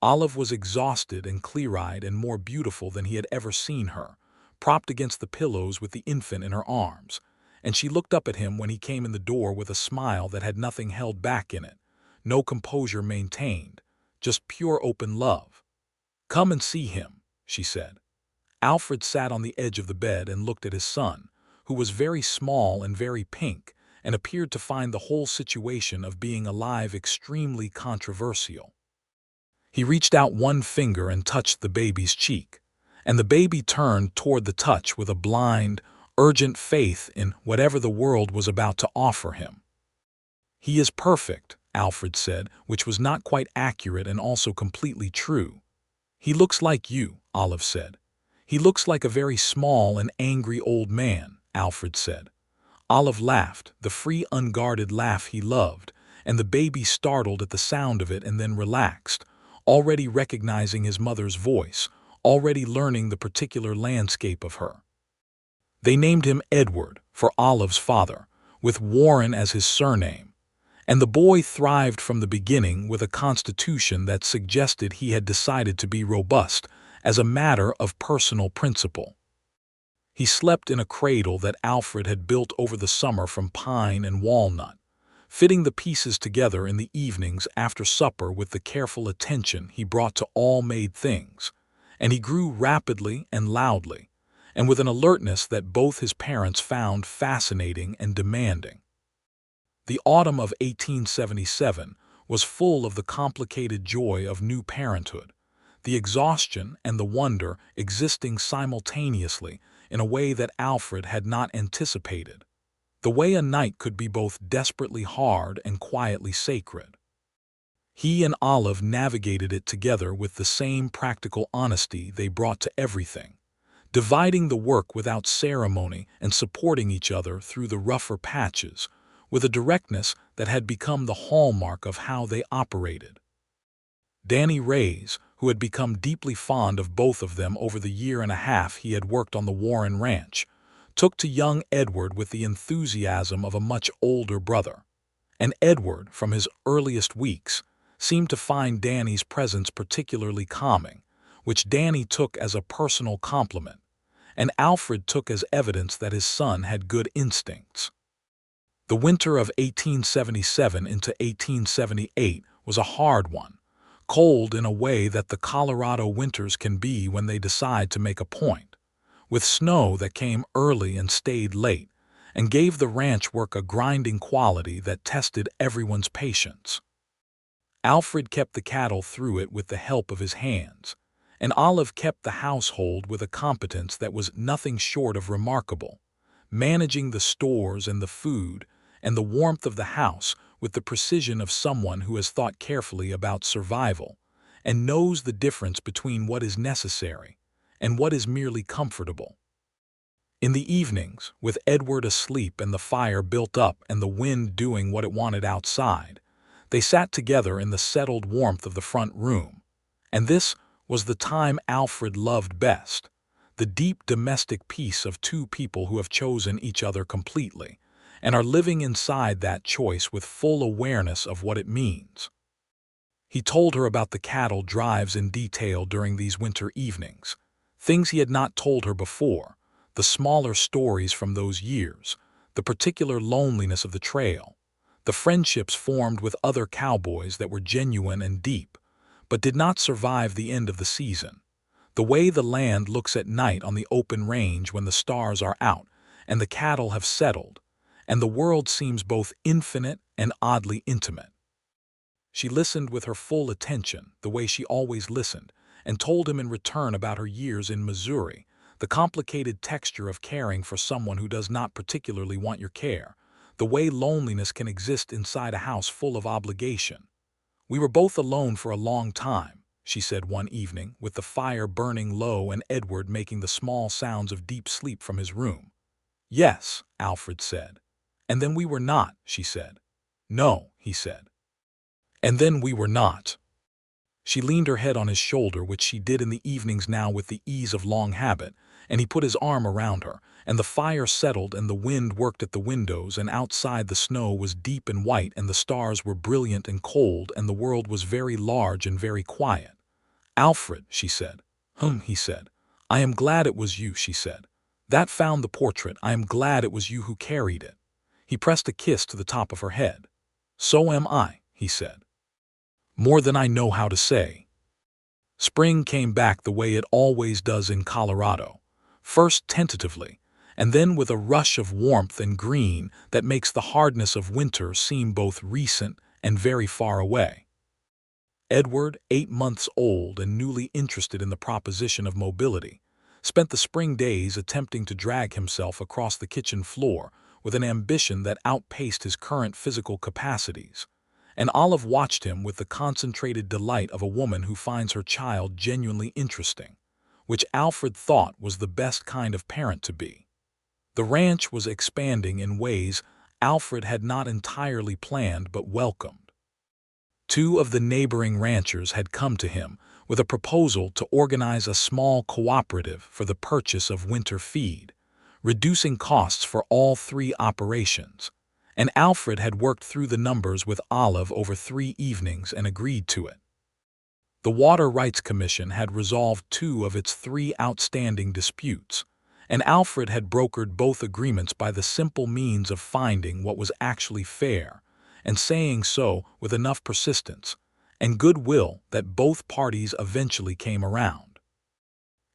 Olive was exhausted and clear-eyed and more beautiful than he had ever seen her, propped against the pillows with the infant in her arms, and she looked up at him when he came in the door with a smile that had nothing held back in it, no composure maintained, just pure open love. "Come and see him," she said. Alfred sat on the edge of the bed and looked at his son, who was very small and very pink, and appeared to find the whole situation of being alive extremely controversial. He reached out one finger and touched the baby's cheek, and the baby turned toward the touch with a blind, urgent faith in whatever the world was about to offer him. "He is perfect," Alfred said, which was not quite accurate and also completely true. "He looks like you," Olive said. "He looks like a very small and angry old man," Alfred said. Olive laughed, the free, unguarded laugh he loved, and the baby startled at the sound of it and then relaxed, already recognizing his mother's voice, already learning the particular landscape of her. They named him Edward, for Olive's father, with Warren as his surname, and the boy thrived from the beginning with a constitution that suggested he had decided to be robust as a matter of personal principle. He slept in a cradle that Alfred had built over the summer from pine and walnut, fitting the pieces together in the evenings after supper with the careful attention he brought to all made things, and he grew rapidly and loudly, and with an alertness that both his parents found fascinating and demanding. The autumn of 1877 was full of the complicated joy of new parenthood, the exhaustion and the wonder existing simultaneously in a way that Alfred had not anticipated, the way a night could be both desperately hard and quietly sacred. He and Olive navigated it together with the same practical honesty they brought to everything, dividing the work without ceremony and supporting each other through the rougher patches, with a directness that had become the hallmark of how they operated. Danny Reyes, who had become deeply fond of both of them over the year and a half he had worked on the Warren Ranch, took to young Edward with the enthusiasm of a much older brother, and Edward, from his earliest weeks, seemed to find Danny's presence particularly calming, which Danny took as a personal compliment, and Alfred took as evidence that his son had good instincts. The winter of 1877 into 1878 was a hard one, cold in a way that the Colorado winters can be when they decide to make a point, with snow that came early and stayed late, and gave the ranch work a grinding quality that tested everyone's patience. Alfred kept the cattle through it with the help of his hands, and Olive kept the household with a competence that was nothing short of remarkable, managing the stores and the food and the warmth of the house with the precision of someone who has thought carefully about survival and knows the difference between what is necessary and what is merely comfortable. In the evenings, with Edward asleep and the fire built up and the wind doing what it wanted outside, they sat together in the settled warmth of the front room, and this was the time Alfred loved best, the deep domestic peace of two people who have chosen each other completely and are living inside that choice with full awareness of what it means. He told her about the cattle drives in detail during these winter evenings, things he had not told her before, the smaller stories from those years, the particular loneliness of the trail, the friendships formed with other cowboys that were genuine and deep, but did not survive the end of the season, the way the land looks at night on the open range when the stars are out and the cattle have settled, and the world seems both infinite and oddly intimate. She listened with her full attention, the way she always listened, and told him in return about her years in Missouri, the complicated texture of caring for someone who does not particularly want your care, the way loneliness can exist inside a house full of obligation. "We were both alone for a long time," she said one evening, with the fire burning low and Edward making the small sounds of deep sleep from his room. "Yes," Alfred said. "And then we were not," she said. "No," he said. "And then we were not." She leaned her head on his shoulder, which she did in the evenings now with the ease of long habit, and he put his arm around her, and the fire settled and the wind worked at the windows, and outside the snow was deep and white and the stars were brilliant and cold and the world was very large and very quiet. "Alfred," she said. He said. "I am glad it was you," she said. "That found the portrait. I am glad it was you who carried it." He pressed a kiss to the top of her head. "So am I," he said. "More than I know how to say." Spring came back the way it always does in Colorado, first tentatively, and then with a rush of warmth and green that makes the hardness of winter seem both recent and very far away. Edward, 8 months old and newly interested in the proposition of mobility, spent the spring days attempting to drag himself across the kitchen floor with an ambition that outpaced his current physical capacities, and Olive watched him with the concentrated delight of a woman who finds her child genuinely interesting, which Alfred thought was the best kind of parent to be. The ranch was expanding in ways Alfred had not entirely planned but welcomed. 2 of the neighboring ranchers had come to him with a proposal to organize a small cooperative for the purchase of winter feed, reducing costs for all 3 operations, and Alfred had worked through the numbers with Olive over 3 evenings and agreed to it. The Water Rights Commission had resolved 2 of its 3 outstanding disputes, and Alfred had brokered both agreements by the simple means of finding what was actually fair, and saying so with enough persistence and goodwill that both parties eventually came around.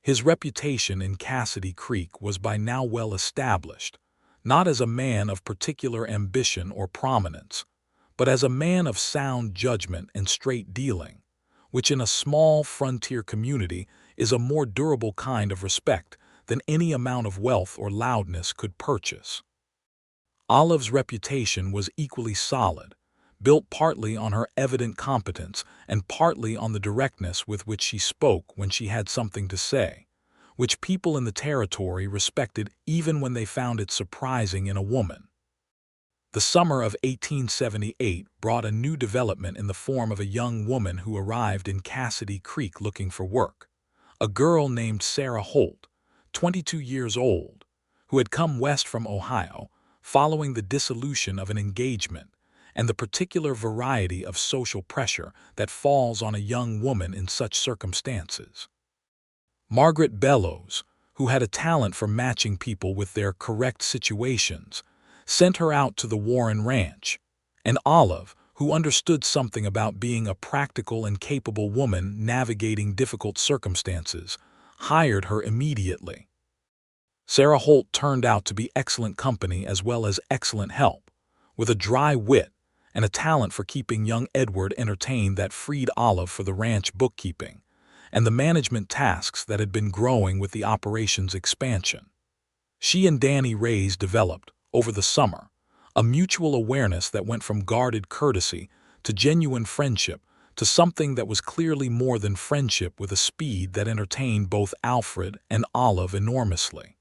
His reputation in Cassidy Creek was by now well established, not as a man of particular ambition or prominence, but as a man of sound judgment and straight dealing, which in a small frontier community is a more durable kind of respect than any amount of wealth or loudness could purchase. Olive's reputation was equally solid, built partly on her evident competence and partly on the directness with which she spoke when she had something to say, which people in the territory respected even when they found it surprising in a woman. The summer of 1878 brought a new development in the form of a young woman who arrived in Cassidy Creek looking for work, a girl named Sarah Holt, 22 years old, who had come west from Ohio following the dissolution of an engagement and the particular variety of social pressure that falls on a young woman in such circumstances. Margaret Bellows, who had a talent for matching people with their correct situations, sent her out to the Warren Ranch, and Olive, who understood something about being a practical and capable woman navigating difficult circumstances, hired her immediately. Sarah Holt turned out to be excellent company as well as excellent help, with a dry wit and a talent for keeping young Edward entertained that freed Olive for the ranch bookkeeping and the management tasks that had been growing with the operation's expansion. She and Danny Reyes developed, over the summer, a mutual awareness that went from guarded courtesy to genuine friendship to something that was clearly more than friendship, with a speed that entertained both Alfred and Olive enormously.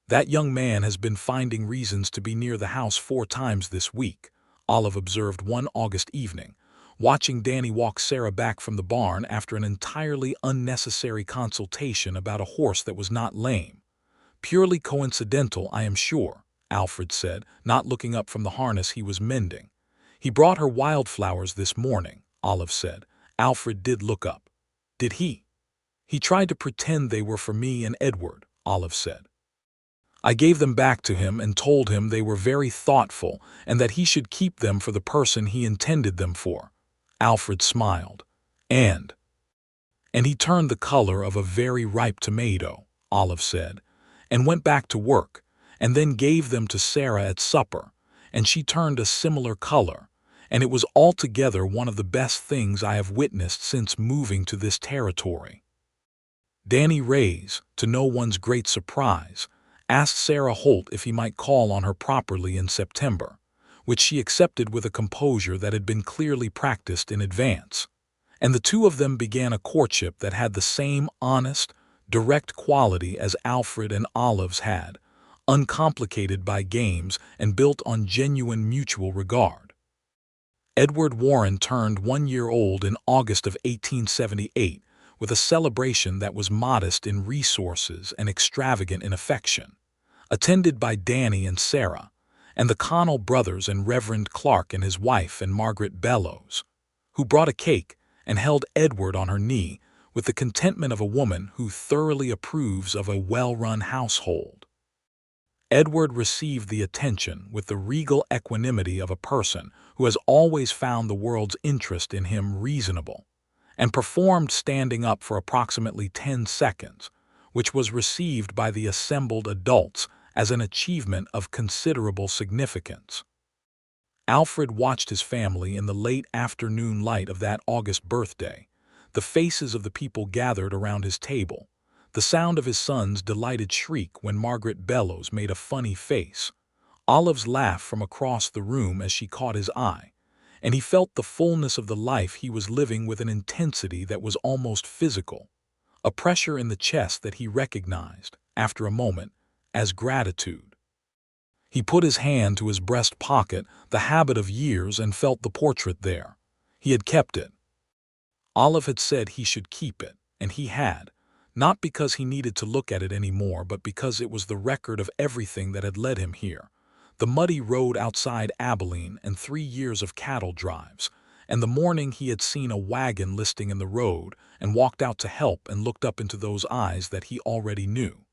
"That young man has been finding reasons to be near the house 4 times this week," Olive observed one August evening, watching Danny walk Sarah back from the barn after an entirely unnecessary consultation about a horse that was not lame. "Purely coincidental, I am sure," Alfred said, not looking up from the harness he was mending. "He brought her wildflowers this morning," Olive said. Alfred did look up. "Did he?" "He tried to pretend they were for me and Edward," Olive said. "I gave them back to him and told him they were very thoughtful and that he should keep them for the person he intended them for." Alfred smiled. And he turned the color of a very ripe tomato," Olive said, "and went back to work, and then gave them to Sarah at supper, and she turned a similar color, and it was altogether one of the best things I have witnessed since moving to this territory." Danny Reyes, to no one's great surprise, asked Sarah Holt if he might call on her properly in September, which she accepted with a composure that had been clearly practiced in advance, and the two of them began a courtship that had the same honest, direct quality as Alfred and Olive's had, uncomplicated by games and built on genuine mutual regard. Edward Warren turned 1 year old in August of 1878, with a celebration that was modest in resources and extravagant in affection, attended by Danny and Sarah, and the Connell brothers and Reverend Clark and his wife and Margaret Bellows, who brought a cake and held Edward on her knee with the contentment of a woman who thoroughly approves of a well-run household. Edward received the attention with the regal equanimity of a person who has always found the world's interest in him reasonable, and performed standing up for approximately 10 seconds, which was received by the assembled adults as an achievement of considerable significance. Alfred watched his family in the late afternoon light of that August birthday, the faces of the people gathered around his table, the sound of his son's delighted shriek when Margaret Bellows made a funny face, Olive's laugh from across the room as she caught his eye, and he felt the fullness of the life he was living with an intensity that was almost physical, a pressure in the chest that he recognized, after a moment, as gratitude. He put his hand to his breast pocket, the habit of years, and felt the portrait there. He had kept it. Olive had said he should keep it, and he had, not because he needed to look at it anymore, but because it was the record of everything that had led him here. The muddy road outside Abilene and 3 years of cattle drives, and the morning he had seen a wagon listing in the road and walked out to help and looked up into those eyes that he already knew.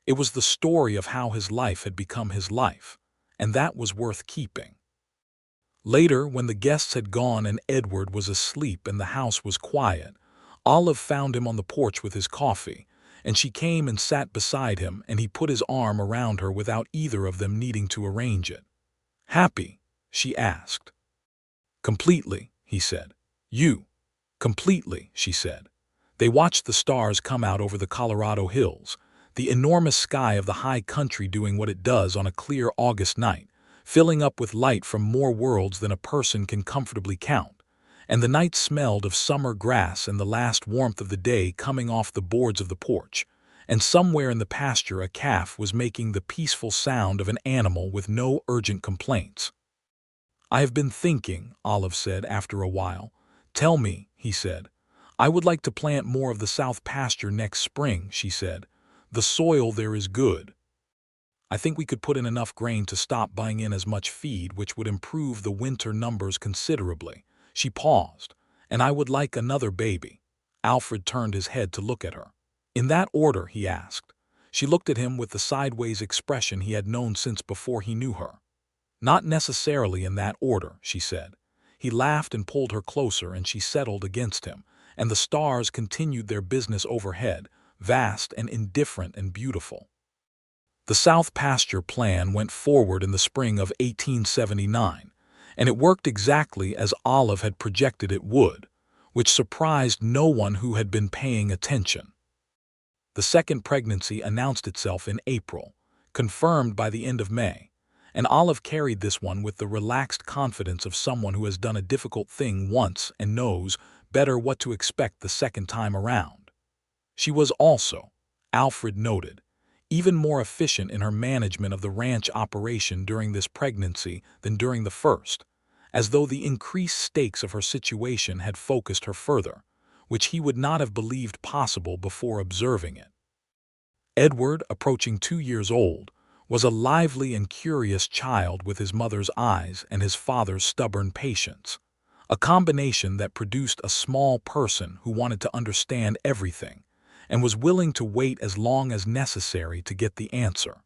It was the story of how his life had become his life, and that was worth keeping. Later, when the guests had gone and Edward was asleep and the house was quiet, Olive found him on the porch with his coffee, and she came and sat beside him, and he put his arm around her without either of them needing to arrange it. "Happy?" she asked. "Completely," he said. "You?" "Completely," she said. They watched the stars come out over the Colorado hills, the enormous sky of the high country doing what it does on a clear August night, filling up with light from more worlds than a person can comfortably count, and the night smelled of summer grass and the last warmth of the day coming off the boards of the porch, and somewhere in the pasture a calf was making the peaceful sound of an animal with no urgent complaints. "I have been thinking," Olive said after a while. "Tell me," he said. "I would like to plant more of the south pasture next spring," she said. "The soil there is good." I think we could put in enough grain to stop buying in as much feed, which would improve the winter numbers considerably." She paused. "And I would like another baby." Alfred turned his head to look at her. "In that order?" he asked. She looked at him with the sideways expression he had known since before he knew her. "Not necessarily in that order," she said. He laughed and pulled her closer, and she settled against him, and the stars continued their business overhead, vast and indifferent and beautiful. The South Pasture Plan went forward in the spring of 1879, and it worked exactly as Olive had projected it would, which surprised no one who had been paying attention. The second pregnancy announced itself in April, confirmed by the end of May, and Olive carried this one with the relaxed confidence of someone who has done a difficult thing once and knows better what to expect the second time around. She was also, Alfred noted, even more efficient in her management of the ranch operation during this pregnancy than during the first, as though the increased stakes of her situation had focused her further, which he would not have believed possible before observing it. Edward, approaching 2 years old, was a lively and curious child with his mother's eyes and his father's stubborn patience, a combination that produced a small person who wanted to understand everything and was willing to wait as long as necessary to get the answer.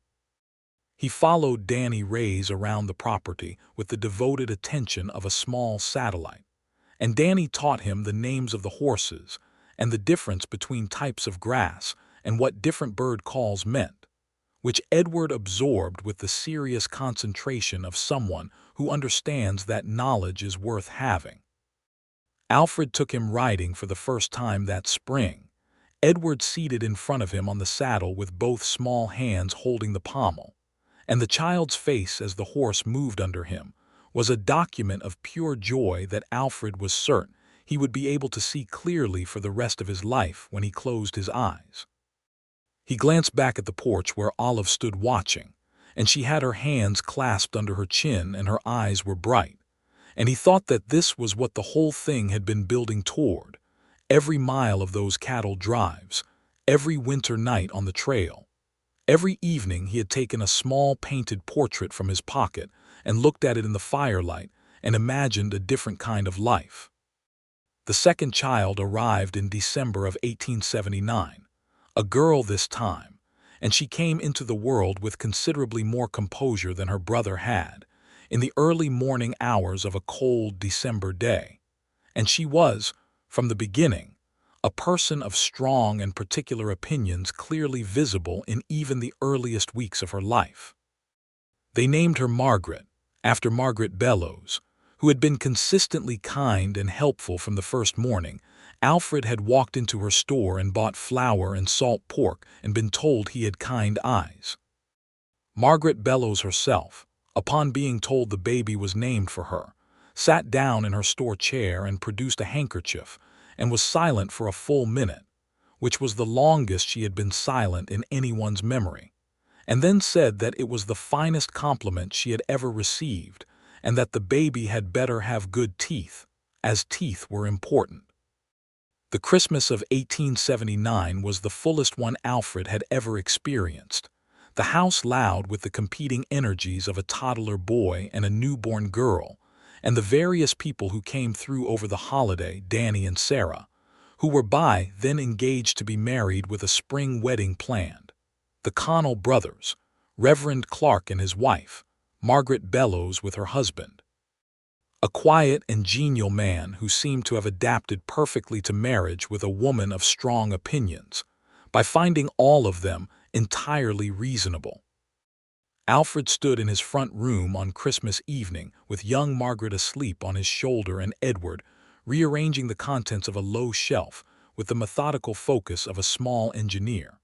He followed Danny Ray's around the property with the devoted attention of a small satellite, and Danny taught him the names of the horses and the difference between types of grass and what different bird calls meant, which Edward absorbed with the serious concentration of someone who understands that knowledge is worth having. Alfred took him riding for the first time that spring, Edward seated in front of him on the saddle with both small hands holding the pommel, and the child's face as the horse moved under him was a document of pure joy that Alfred was certain he would be able to see clearly for the rest of his life when he closed his eyes. He glanced back at the porch where Olive stood watching, and she had her hands clasped under her chin and her eyes were bright, and he thought that this was what the whole thing had been building toward, every mile of those cattle drives, every winter night on the trail. Every evening he had taken a small painted portrait from his pocket and looked at it in the firelight and imagined a different kind of life. The second child arrived in December of 1879, a girl this time, and she came into the world with considerably more composure than her brother had, in the early morning hours of a cold December day. And she was, from the beginning, a person of strong and particular opinions clearly visible in even the earliest weeks of her life. They named her Margaret, after Margaret Bellows, who had been consistently kind and helpful from the first morning. Alfred had walked into her store and bought flour and salt pork and been told he had kind eyes. Margaret Bellows herself, upon being told the baby was named for her, sat down in her store chair and produced a handkerchief and was silent for a full minute, which was the longest she had been silent in anyone's memory, and then said that it was the finest compliment she had ever received and that the baby had better have good teeth, as teeth were important. The Christmas of 1879 was the fullest one Alfred had ever experienced, the house loud with the competing energies of a toddler boy and a newborn girl, and the various people who came through over the holiday, Danny and Sarah, who were by then engaged to be married with a spring wedding planned, the Connell brothers, Reverend Clark and his wife, Margaret Bellows with her husband. A quiet and genial man who seemed to have adapted perfectly to marriage with a woman of strong opinions, by finding all of them entirely reasonable. Alfred stood in his front room on Christmas evening with young Margaret asleep on his shoulder and Edward rearranging the contents of a low shelf with the methodical focus of a small engineer,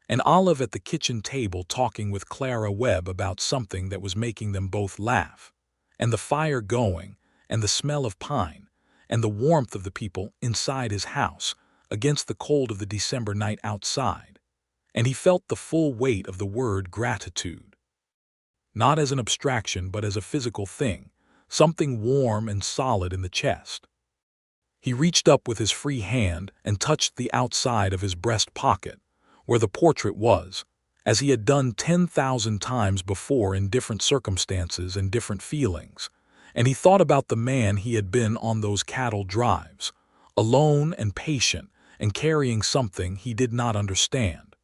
and Olive at the kitchen table talking with Clara Webb about something that was making them both laugh, and the fire going, and the smell of pine, and the warmth of the people inside his house against the cold of the December night outside, and he felt the full weight of the word gratitude. Not as an abstraction but as a physical thing, something warm and solid in the chest. He reached up with his free hand and touched the outside of his breast pocket, where the portrait was, as he had done 10,000 times before in different circumstances and different feelings, and he thought about the man he had been on those cattle drives, alone and patient and carrying something he did not understand.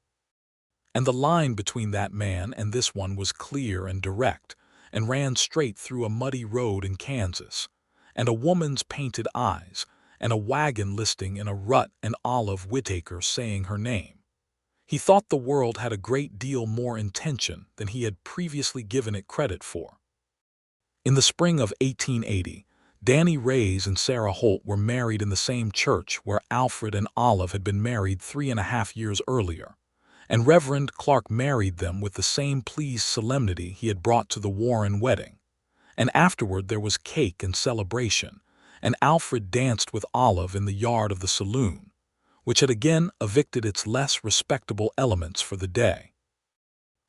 And the line between that man and this one was clear and direct, and ran straight through a muddy road in Kansas, and a woman's painted eyes, and a wagon listing in a rut, and Olive Whittaker saying her name. He thought the world had a great deal more intention than he had previously given it credit for. In the spring of 1880, Danny Reyes and Sarah Holt were married in the same church where Alfred and Olive had been married 3.5 years earlier, and Reverend Clark married them with the same pleased solemnity he had brought to the Warren wedding. And afterward there was cake and celebration, and Alfred danced with Olive in the yard of the saloon, which had again evicted its less respectable elements for the day.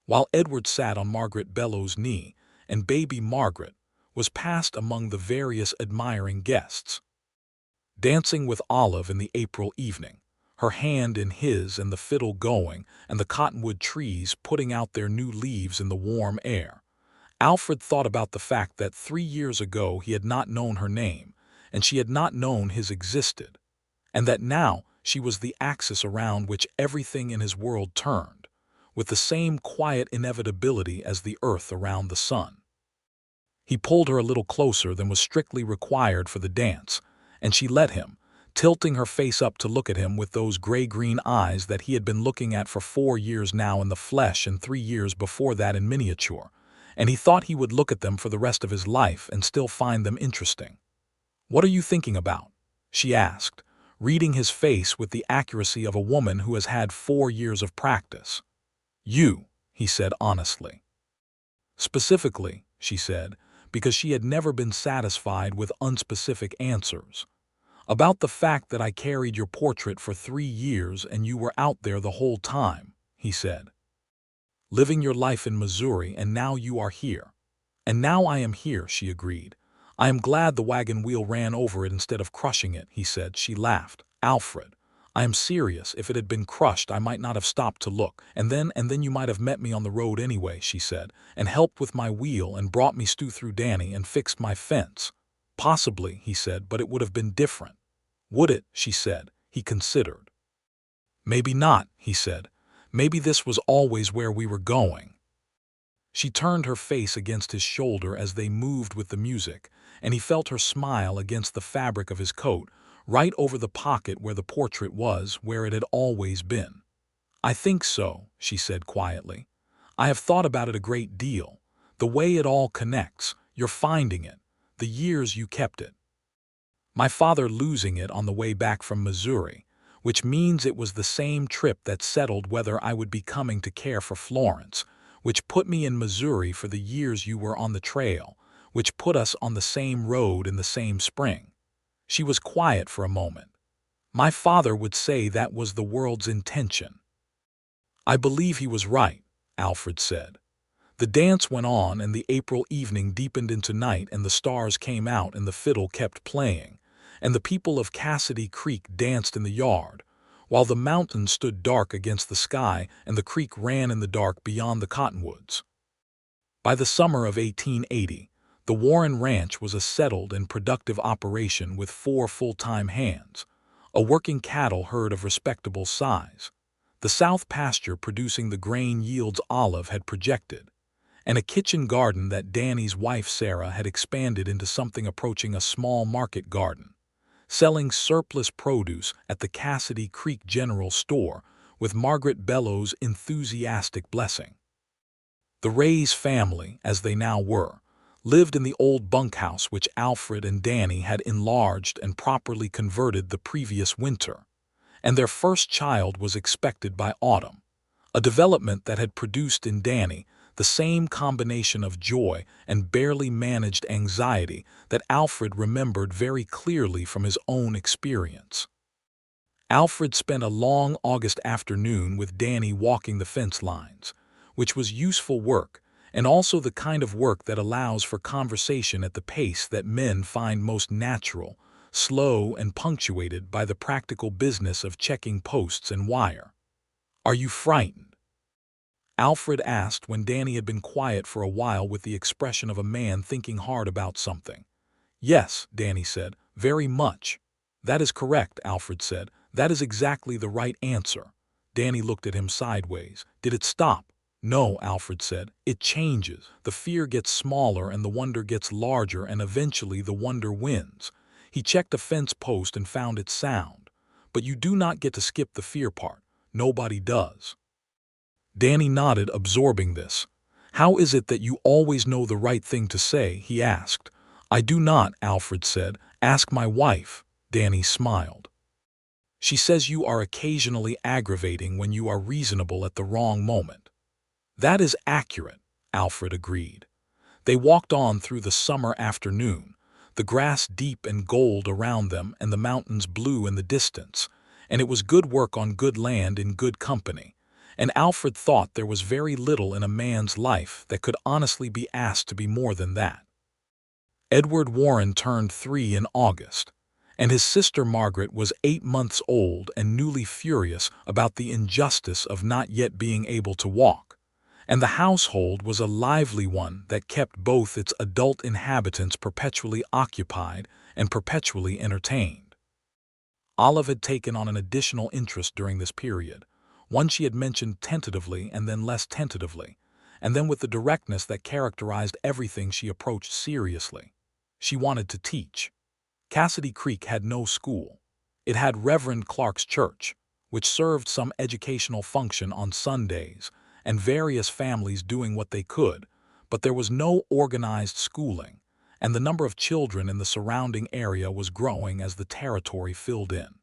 While Edward sat on Margaret Bellow's knee, and baby Margaret was passed among the various admiring guests, dancing with Olive in the April evening, her hand in his and the fiddle going, and the cottonwood trees putting out their new leaves in the warm air. Alfred thought about the fact that 3 years ago he had not known her name, and she had not known his existed, and that now she was the axis around which everything in his world turned, with the same quiet inevitability as the earth around the sun. He pulled her a little closer than was strictly required for the dance, and she let him, tilting her face up to look at him with those gray-green eyes that he had been looking at for 4 years now in the flesh and 3 years before that in miniature, and he thought he would look at them for the rest of his life and still find them interesting. "What are you thinking about?" she asked, reading his face with the accuracy of a woman who has had 4 years of practice. "You," he said honestly. "Specifically," she said, because she had never been satisfied with unspecific answers. "About the fact that I carried your portrait for 3 years and you were out there the whole time," he said. "Living your life in Missouri, and now you are here." "And now I am here," she agreed. "I am glad the wagon wheel ran over it instead of crushing it," he said. She laughed. "Alfred, I am serious. If it had been crushed, I might not have stopped to look. And then you might have met me on the road anyway," she said, "and helped with my wheel and brought me stew through Danny and fixed my fence." "Possibly," he said, "but it would have been different." "Would it?" she said. He considered. "Maybe not," he said. "Maybe this was always where we were going." She turned her face against his shoulder as they moved with the music, and he felt her smile against the fabric of his coat, right over the pocket where the portrait was, where it had always been. "I think so," she said quietly. "I have thought about it a great deal. The way it all connects, your finding it, the years you kept it. My father losing it on the way back from Missouri, which means it was the same trip that settled whether I would be coming to care for Florence, which put me in Missouri for the years you were on the trail, which put us on the same road in the same spring." She was quiet for a moment. "My father would say that was the world's intention." "I believe he was right," Alfred said. The dance went on, and the April evening deepened into night, and the stars came out, and the fiddle kept playing, and the people of Cassidy Creek danced in the yard, while the mountains stood dark against the sky and the creek ran in the dark beyond the cottonwoods. By the summer of 1880, the Warren Ranch was a settled and productive operation with 4 full-time hands, a working cattle herd of respectable size, the south pasture producing the grain yields Olive had projected, and a kitchen garden that Danny's wife Sarah had expanded into something approaching a small market garden, selling surplus produce at the Cassidy Creek General Store with Margaret Bellow's enthusiastic blessing. The Reyes family, as they now were, lived in the old bunkhouse which Alfred and Danny had enlarged and properly converted the previous winter, and their first child was expected by autumn, a development that had produced in Danny the same combination of joy and barely managed anxiety that Alfred remembered very clearly from his own experience. Alfred spent a long August afternoon with Danny walking the fence lines, which was useful work, and also the kind of work that allows for conversation at the pace that men find most natural, slow and punctuated by the practical business of checking posts and wire. "Are you frightened?" Alfred asked when Danny had been quiet for a while with the expression of a man thinking hard about something. "Yes," Danny said, "very much." "That is correct," Alfred said. "That is exactly the right answer." Danny looked at him sideways. "Did it stop?" "No," Alfred said. "It changes. The fear gets smaller and the wonder gets larger, and eventually the wonder wins." He checked a fence post and found it sound. "But you do not get to skip the fear part. Nobody does." Danny nodded, absorbing this. "How is it that you always know the right thing to say?" he asked. "I do not," Alfred said. "Ask my wife." Danny smiled. "She says you are occasionally aggravating when you are reasonable at the wrong moment." "That is accurate," Alfred agreed. They walked on through the summer afternoon, the grass deep and gold around them and the mountains blue in the distance, and it was good work on good land in good company. And Alfred thought there was very little in a man's life that could honestly be asked to be more than that. Edward Warren turned 3 in August, and his sister Margaret was 8 months old and newly furious about the injustice of not yet being able to walk. And the household was a lively one that kept both its adult inhabitants perpetually occupied and perpetually entertained. Olive had taken on an additional interest during this period, one she had mentioned tentatively and then less tentatively, and then with the directness that characterized everything she approached seriously. She wanted to teach. Cassidy Creek had no school. It had Reverend Clark's church, which served some educational function on Sundays, and various families doing what they could, but there was no organized schooling, and the number of children in the surrounding area was growing as the territory filled in.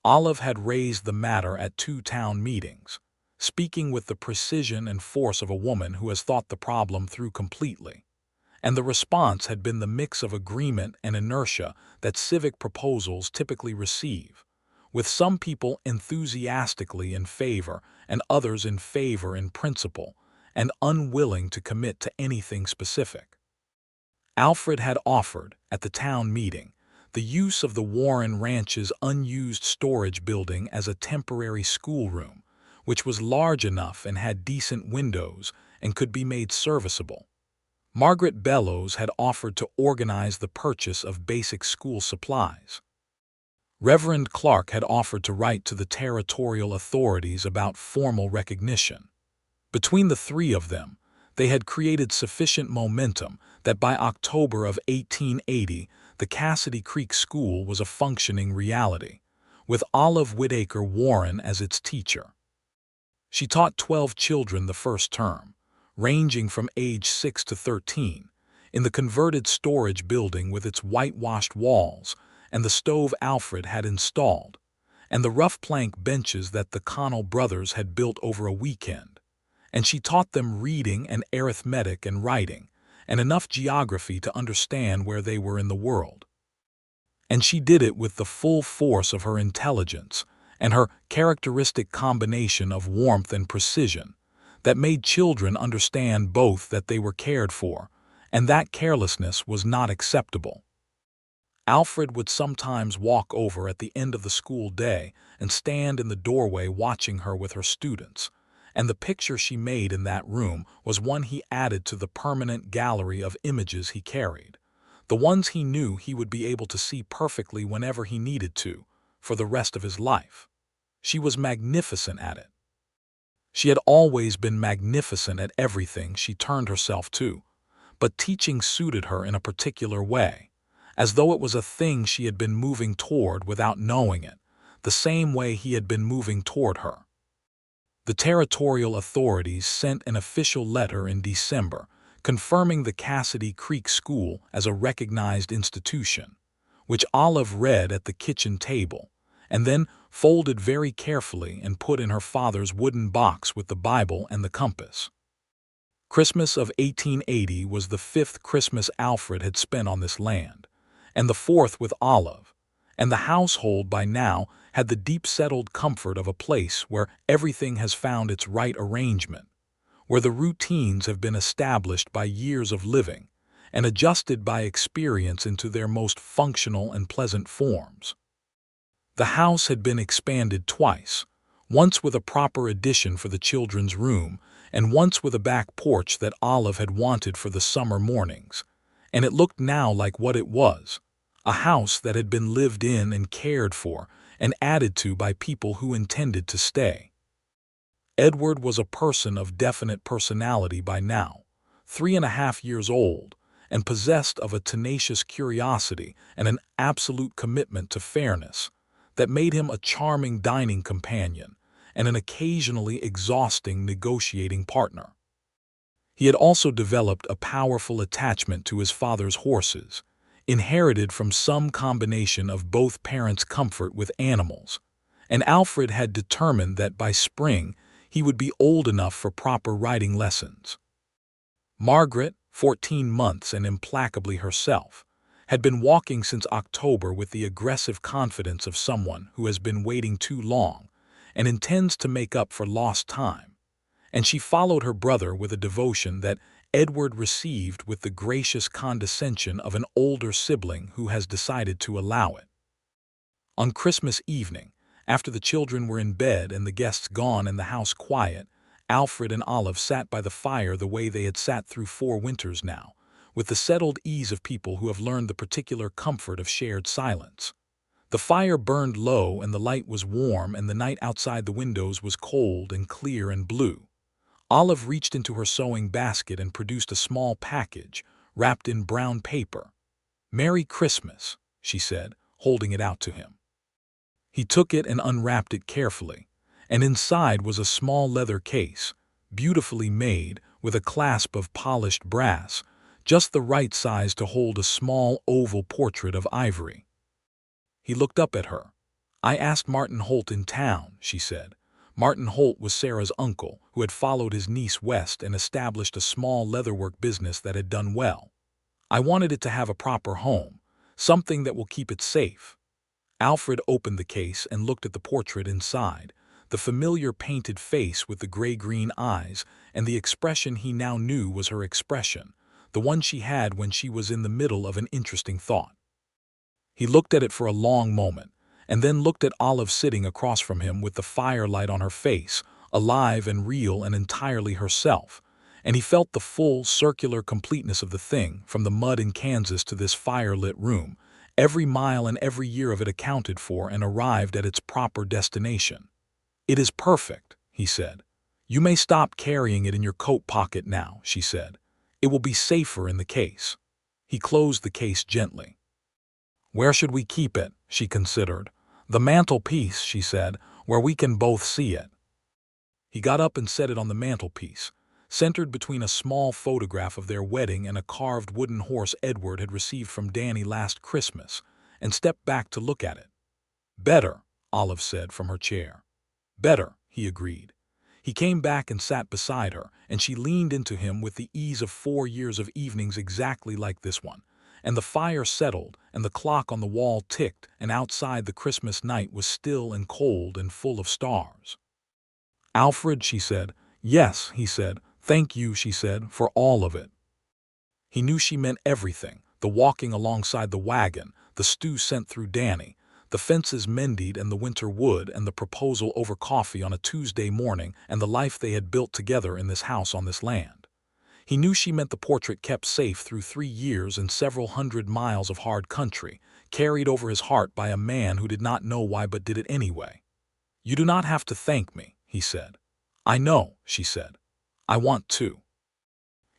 Olive had raised the matter at 2 town meetings, speaking with the precision and force of a woman who has thought the problem through completely. And the response had been the mix of agreement and inertia that civic proposals typically receive, with some people enthusiastically in favor and others in favor in principle, and unwilling to commit to anything specific. Alfred had offered, at the town meeting, the use of the Warren Ranch's unused storage building as a temporary schoolroom, which was large enough and had decent windows and could be made serviceable. Margaret Bellows had offered to organize the purchase of basic school supplies. Reverend Clark had offered to write to the territorial authorities about formal recognition. Between the 3 of them, they had created sufficient momentum that by October of 1880, the Cassidy Creek School was a functioning reality, with Olive Whittaker Warren as its teacher. She taught 12 children the first term, ranging from age 6 to 13, in the converted storage building with its whitewashed walls and the stove Alfred had installed, and the rough plank benches that the Connell brothers had built over a weekend. And she taught them reading and arithmetic and writing, and enough geography to understand where they were in the world. And she did it with the full force of her intelligence and her characteristic combination of warmth and precision that made children understand both that they were cared for and that carelessness was not acceptable. Alfred would sometimes walk over at the end of the school day and stand in the doorway watching her with her students, and the picture she made in that room was one he added to the permanent gallery of images he carried, the ones he knew he would be able to see perfectly whenever he needed to, for the rest of his life. She was magnificent at it. She had always been magnificent at everything she turned herself to, but teaching suited her in a particular way, as though it was a thing she had been moving toward without knowing it, the same way he had been moving toward her. The territorial authorities sent an official letter in December confirming the Cassidy Creek School as a recognized institution, which Olive read at the kitchen table, and then folded very carefully and put in her father's wooden box with the Bible and the compass. Christmas of 1880 was the 5th Christmas Alfred had spent on this land, and the 4th with Olive, and the household by now had the deep-settled comfort of a place where everything has found its right arrangement, where the routines have been established by years of living and adjusted by experience into their most functional and pleasant forms. The house had been expanded twice, once with a proper addition for the children's room, and once with a back porch that Olive had wanted for the summer mornings. And it looked now like what it was, a house that had been lived in and cared for and added to by people who intended to stay. Edward was a person of definite personality by now, 3.5 years old, and possessed of a tenacious curiosity and an absolute commitment to fairness that made him a charming dining companion and an occasionally exhausting negotiating partner. He had also developed a powerful attachment to his father's horses, inherited from some combination of both parents' comfort with animals, and Alfred had determined that by spring he would be old enough for proper riding lessons. Margaret, 14 months and implacably herself, had been walking since October with the aggressive confidence of someone who has been waiting too long and intends to make up for lost time, and she followed her brother with a devotion that Edward received with the gracious condescension of an older sibling who has decided to allow it. On Christmas evening, after the children were in bed and the guests gone and the house quiet, Alfred and Olive sat by the fire the way they had sat through 4 winters now, with the settled ease of people who have learned the particular comfort of shared silence. The fire burned low and the light was warm and the night outside the windows was cold and clear and blue. Olive reached into her sewing basket and produced a small package, wrapped in brown paper. "Merry Christmas," she said, holding it out to him. He took it and unwrapped it carefully, and inside was a small leather case, beautifully made, with a clasp of polished brass, just the right size to hold a small oval portrait of ivory. He looked up at her. "I asked Martin Holt in town," she said. Martin Holt was Sarah's uncle, who had followed his niece west and established a small leatherwork business that had done well. "I wanted it to have a proper home, something that will keep it safe." Alfred opened the case and looked at the portrait inside, the familiar painted face with the gray-green eyes, and the expression he now knew was her expression, the one she had when she was in the middle of an interesting thought. He looked at it for a long moment, and then looked at Olive sitting across from him with the firelight on her face, alive and real and entirely herself, and he felt the full, circular completeness of the thing, from the mud in Kansas to this fire-lit room, every mile and every year of it accounted for and arrived at its proper destination. "It is perfect," he said. "You may stop carrying it in your coat pocket now," she said. "It will be safer in the case." He closed the case gently. "Where should we keep it?" she considered. "The mantelpiece," she said, "where we can both see it." He got up and set it on the mantelpiece, centered between a small photograph of their wedding and a carved wooden horse Edward had received from Danny last Christmas, and stepped back to look at it. "Better," Olive said from her chair. "Better," he agreed. He came back and sat beside her, and she leaned into him with the ease of 4 years of evenings exactly like this one, and the fire settled, and the clock on the wall ticked, and outside the Christmas night was still and cold and full of stars. "Alfred," she said. "Yes," he said. "Thank you," she said, "for all of it." He knew she meant everything, the walking alongside the wagon, the stew sent through Danny, the fences mended and the winter wood, and the proposal over coffee on a Tuesday morning, and the life they had built together in this house on this land. He knew she meant the portrait kept safe through 3 years and several hundred miles of hard country, carried over his heart by a man who did not know why but did it anyway. "You do not have to thank me," he said. "I know," she said. "I want to."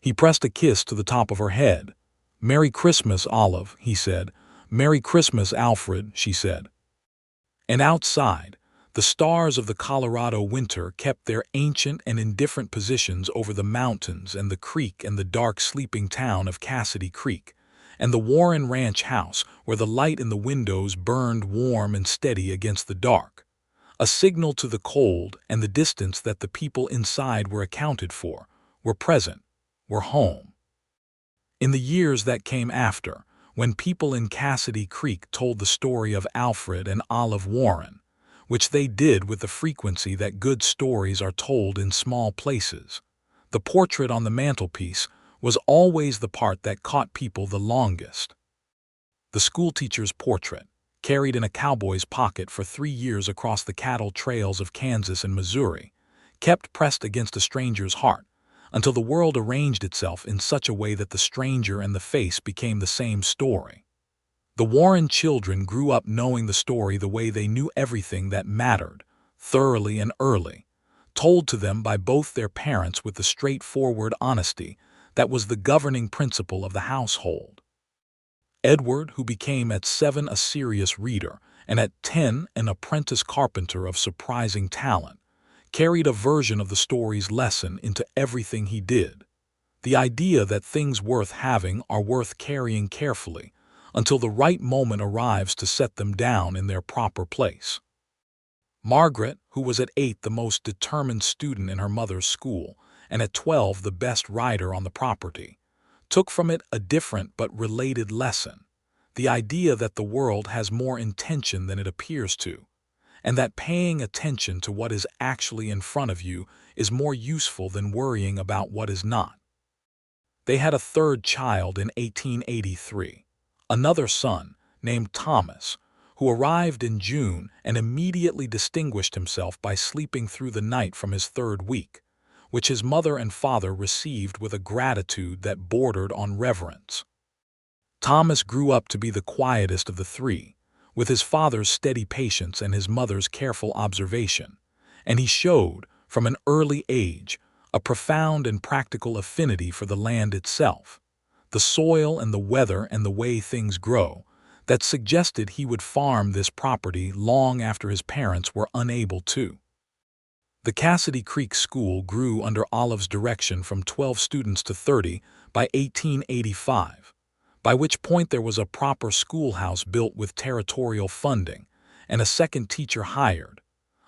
He pressed a kiss to the top of her head. "Merry Christmas, Olive," he said. "Merry Christmas, Alfred," she said. And outside, the stars of the Colorado winter kept their ancient and indifferent positions over the mountains and the creek and the dark sleeping town of Cassidy Creek, and the Warren Ranch house where the light in the windows burned warm and steady against the dark, a signal to the cold and the distance that the people inside were accounted for, were present, were home. In the years that came after, when people in Cassidy Creek told the story of Alfred and Olive Warren, which they did with the frequency that good stories are told in small places, the portrait on the mantelpiece was always the part that caught people the longest. The schoolteacher's portrait, carried in a cowboy's pocket for 3 years across the cattle trails of Kansas and Missouri, kept pressed against a stranger's heart, until the world arranged itself in such a way that the stranger and the face became the same story. The Warren children grew up knowing the story the way they knew everything that mattered, thoroughly and early, told to them by both their parents with the straightforward honesty that was the governing principle of the household. Edward, who became at 7 a serious reader and at 10 an apprentice carpenter of surprising talent, carried a version of the story's lesson into everything he did. The idea that things worth having are worth carrying carefully until the right moment arrives to set them down in their proper place. Margaret, who was at 8 the most determined student in her mother's school and at 12 the best rider on the property, took from it a different but related lesson, the idea that the world has more intention than it appears to, and that paying attention to what is actually in front of you is more useful than worrying about what is not. They had a third child in 1883, another son named Thomas, who arrived in June and immediately distinguished himself by sleeping through the night from his third week, which his mother and father received with a gratitude that bordered on reverence. Thomas grew up to be the quietest of the three, with his father's steady patience and his mother's careful observation, and he showed, from an early age, a profound and practical affinity for the land itself, the soil and the weather and the way things grow, that suggested he would farm this property long after his parents were unable to. The Cassidy Creek School grew under Olive's direction from 12 students to 30 by 1885, by which point there was a proper schoolhouse built with territorial funding and a second teacher hired,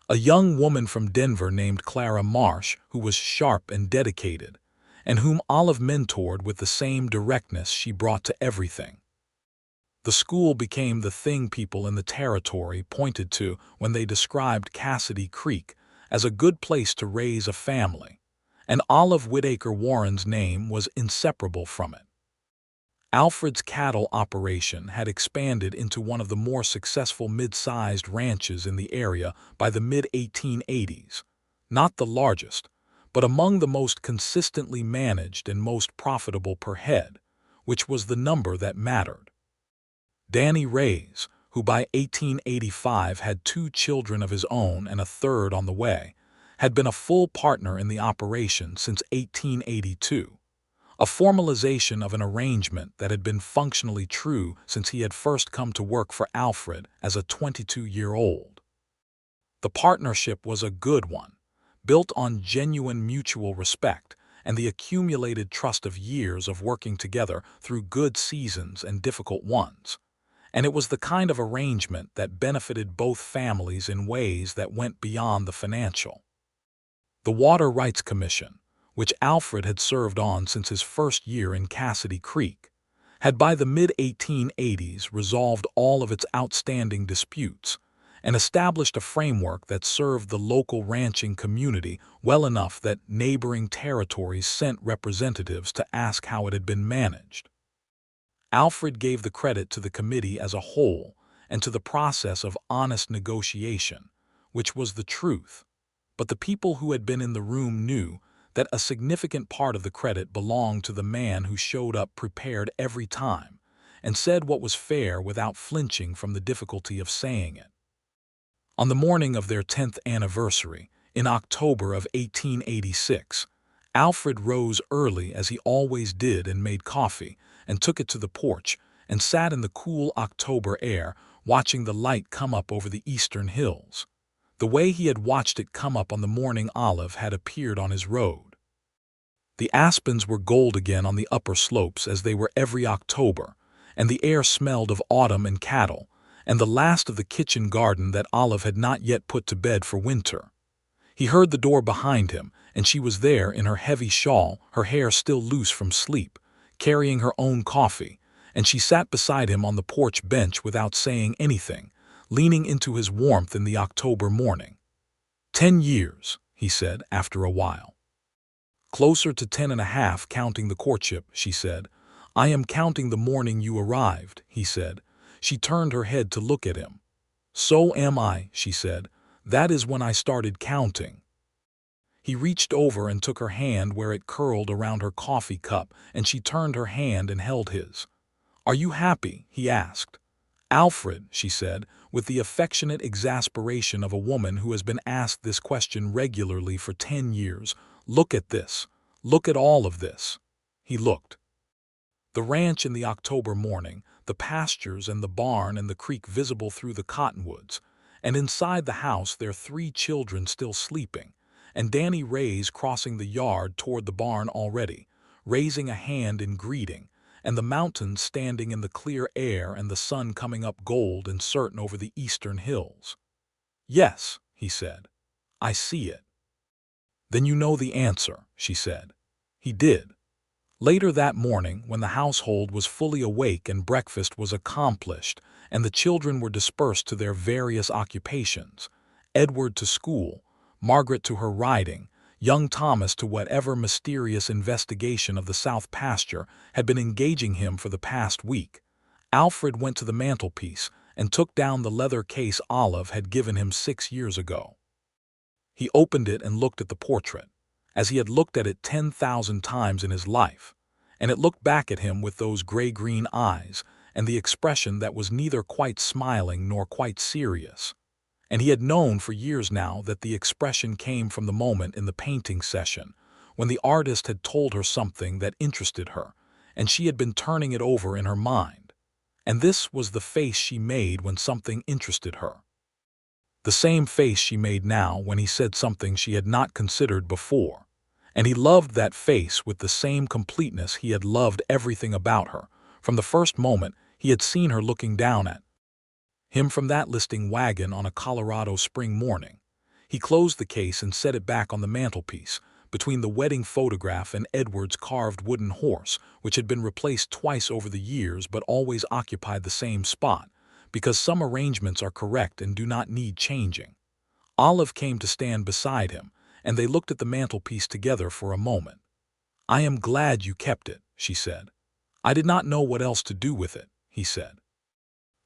a young woman from Denver named Clara Marsh who was sharp and dedicated, and whom Olive mentored with the same directness she brought to everything. The school became the thing people in the territory pointed to when they described Cassidy Creek as a good place to raise a family, and Olive Whittaker Warren's name was inseparable from it. Alfred's cattle operation had expanded into one of the more successful mid-sized ranches in the area by the mid-1880s, not the largest, but among the most consistently managed and most profitable per head, which was the number that mattered. Danny Reyes, who by 1885 had 2 children of his own and a third on the way, had been a full partner in the operation since 1882, a formalization of an arrangement that had been functionally true since he had first come to work for Alfred as a 22-year-old. The partnership was a good one, built on genuine mutual respect and the accumulated trust of years of working together through good seasons and difficult ones. And it was the kind of arrangement that benefited both families in ways that went beyond the financial. The Water Rights Commission, which Alfred had served on since his first year in Cassidy Creek, had by the mid-1880s resolved all of its outstanding disputes and established a framework that served the local ranching community well enough that neighboring territories sent representatives to ask how it had been managed. Alfred gave the credit to the committee as a whole and to the process of honest negotiation, which was the truth, but the people who had been in the room knew that a significant part of the credit belonged to the man who showed up prepared every time and said what was fair without flinching from the difficulty of saying it. On the morning of their 10th anniversary, in October of 1886, Alfred rose early as he always did and made coffee and took it to the porch and sat in the cool October air watching the light come up over the eastern hills, the way he had watched it come up on the morning Olive had appeared on his road. The aspens were gold again on the upper slopes as they were every October, and the air smelled of autumn and cattle, and the last of the kitchen garden that Olive had not yet put to bed for winter. He heard the door behind him, and she was there in her heavy shawl, her hair still loose from sleep, carrying her own coffee, and she sat beside him on the porch bench without saying anything, leaning into his warmth in the October morning. 10 years, he said after a while. Closer to 10.5 counting the courtship, she said. I am counting the morning you arrived, he said. She turned her head to look at him. "So am I," she said. "That is when I started counting." He reached over and took her hand where it curled around her coffee cup, and she turned her hand and held his. "Are you happy?" he asked. "Alfred," she said, with the affectionate exasperation of a woman who has been asked this question regularly for 10 years, "look at this. Look at all of this." He looked. The ranch in the October morning, the pastures and the barn and the creek visible through the cottonwoods, and inside the house their 3 children still sleeping, and Danny Ray's crossing the yard toward the barn already, raising a hand in greeting, and the mountains standing in the clear air and the sun coming up gold and certain over the eastern hills. "Yes," he said, "I see it." "Then you know the answer," she said. He did. Later that morning, when the household was fully awake and breakfast was accomplished, and the children were dispersed to their various occupations, Edward to school, Margaret to her riding, young Thomas to whatever mysterious investigation of the south pasture had been engaging him for the past week, Alfred went to the mantelpiece and took down the leather case Olive had given him 6 years ago. He opened it and looked at the portrait, as he had looked at it 10,000 times in his life, and it looked back at him with those gray-green eyes and the expression that was neither quite smiling nor quite serious. And he had known for years now that the expression came from the moment in the painting session, when the artist had told her something that interested her, and she had been turning it over in her mind. And this was the face she made when something interested her. The same face she made now when he said something she had not considered before. And he loved that face with the same completeness he had loved everything about her, from the first moment he had seen her looking down at him from that listing wagon on a Colorado spring morning. He closed the case and set it back on the mantelpiece, between the wedding photograph and Edward's carved wooden horse, which had been replaced twice over the years but always occupied the same spot, because some arrangements are correct and do not need changing. Olive came to stand beside him, and they looked at the mantelpiece together for a moment. "I am glad you kept it," she said. "I did not know what else to do with it," he said.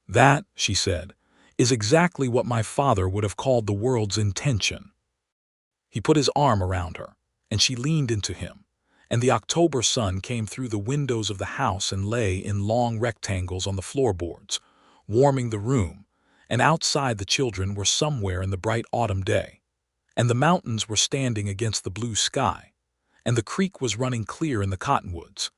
"That," she said, "is exactly what my father would have called the world's intention." He put his arm around her, and she leaned into him, and the October sun came through the windows of the house and lay in long rectangles on the floorboards, warming the room, and outside the children were somewhere in the bright autumn day, and the mountains were standing against the blue sky, and the creek was running clear in the cottonwoods.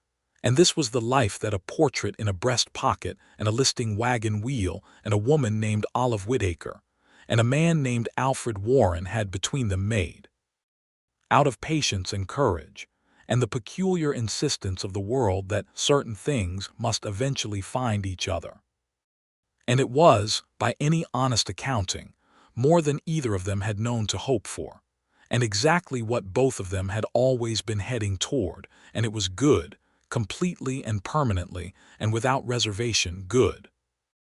And this was the life that a portrait in a breast pocket and a listing wagon wheel and a woman named Olive Whitaker and a man named Alfred Warren had between them made. Out of patience and courage, and the peculiar insistence of the world that certain things must eventually find each other. And it was, by any honest accounting, more than either of them had known to hope for, and exactly what both of them had always been heading toward, and it was good, completely and permanently and without reservation good.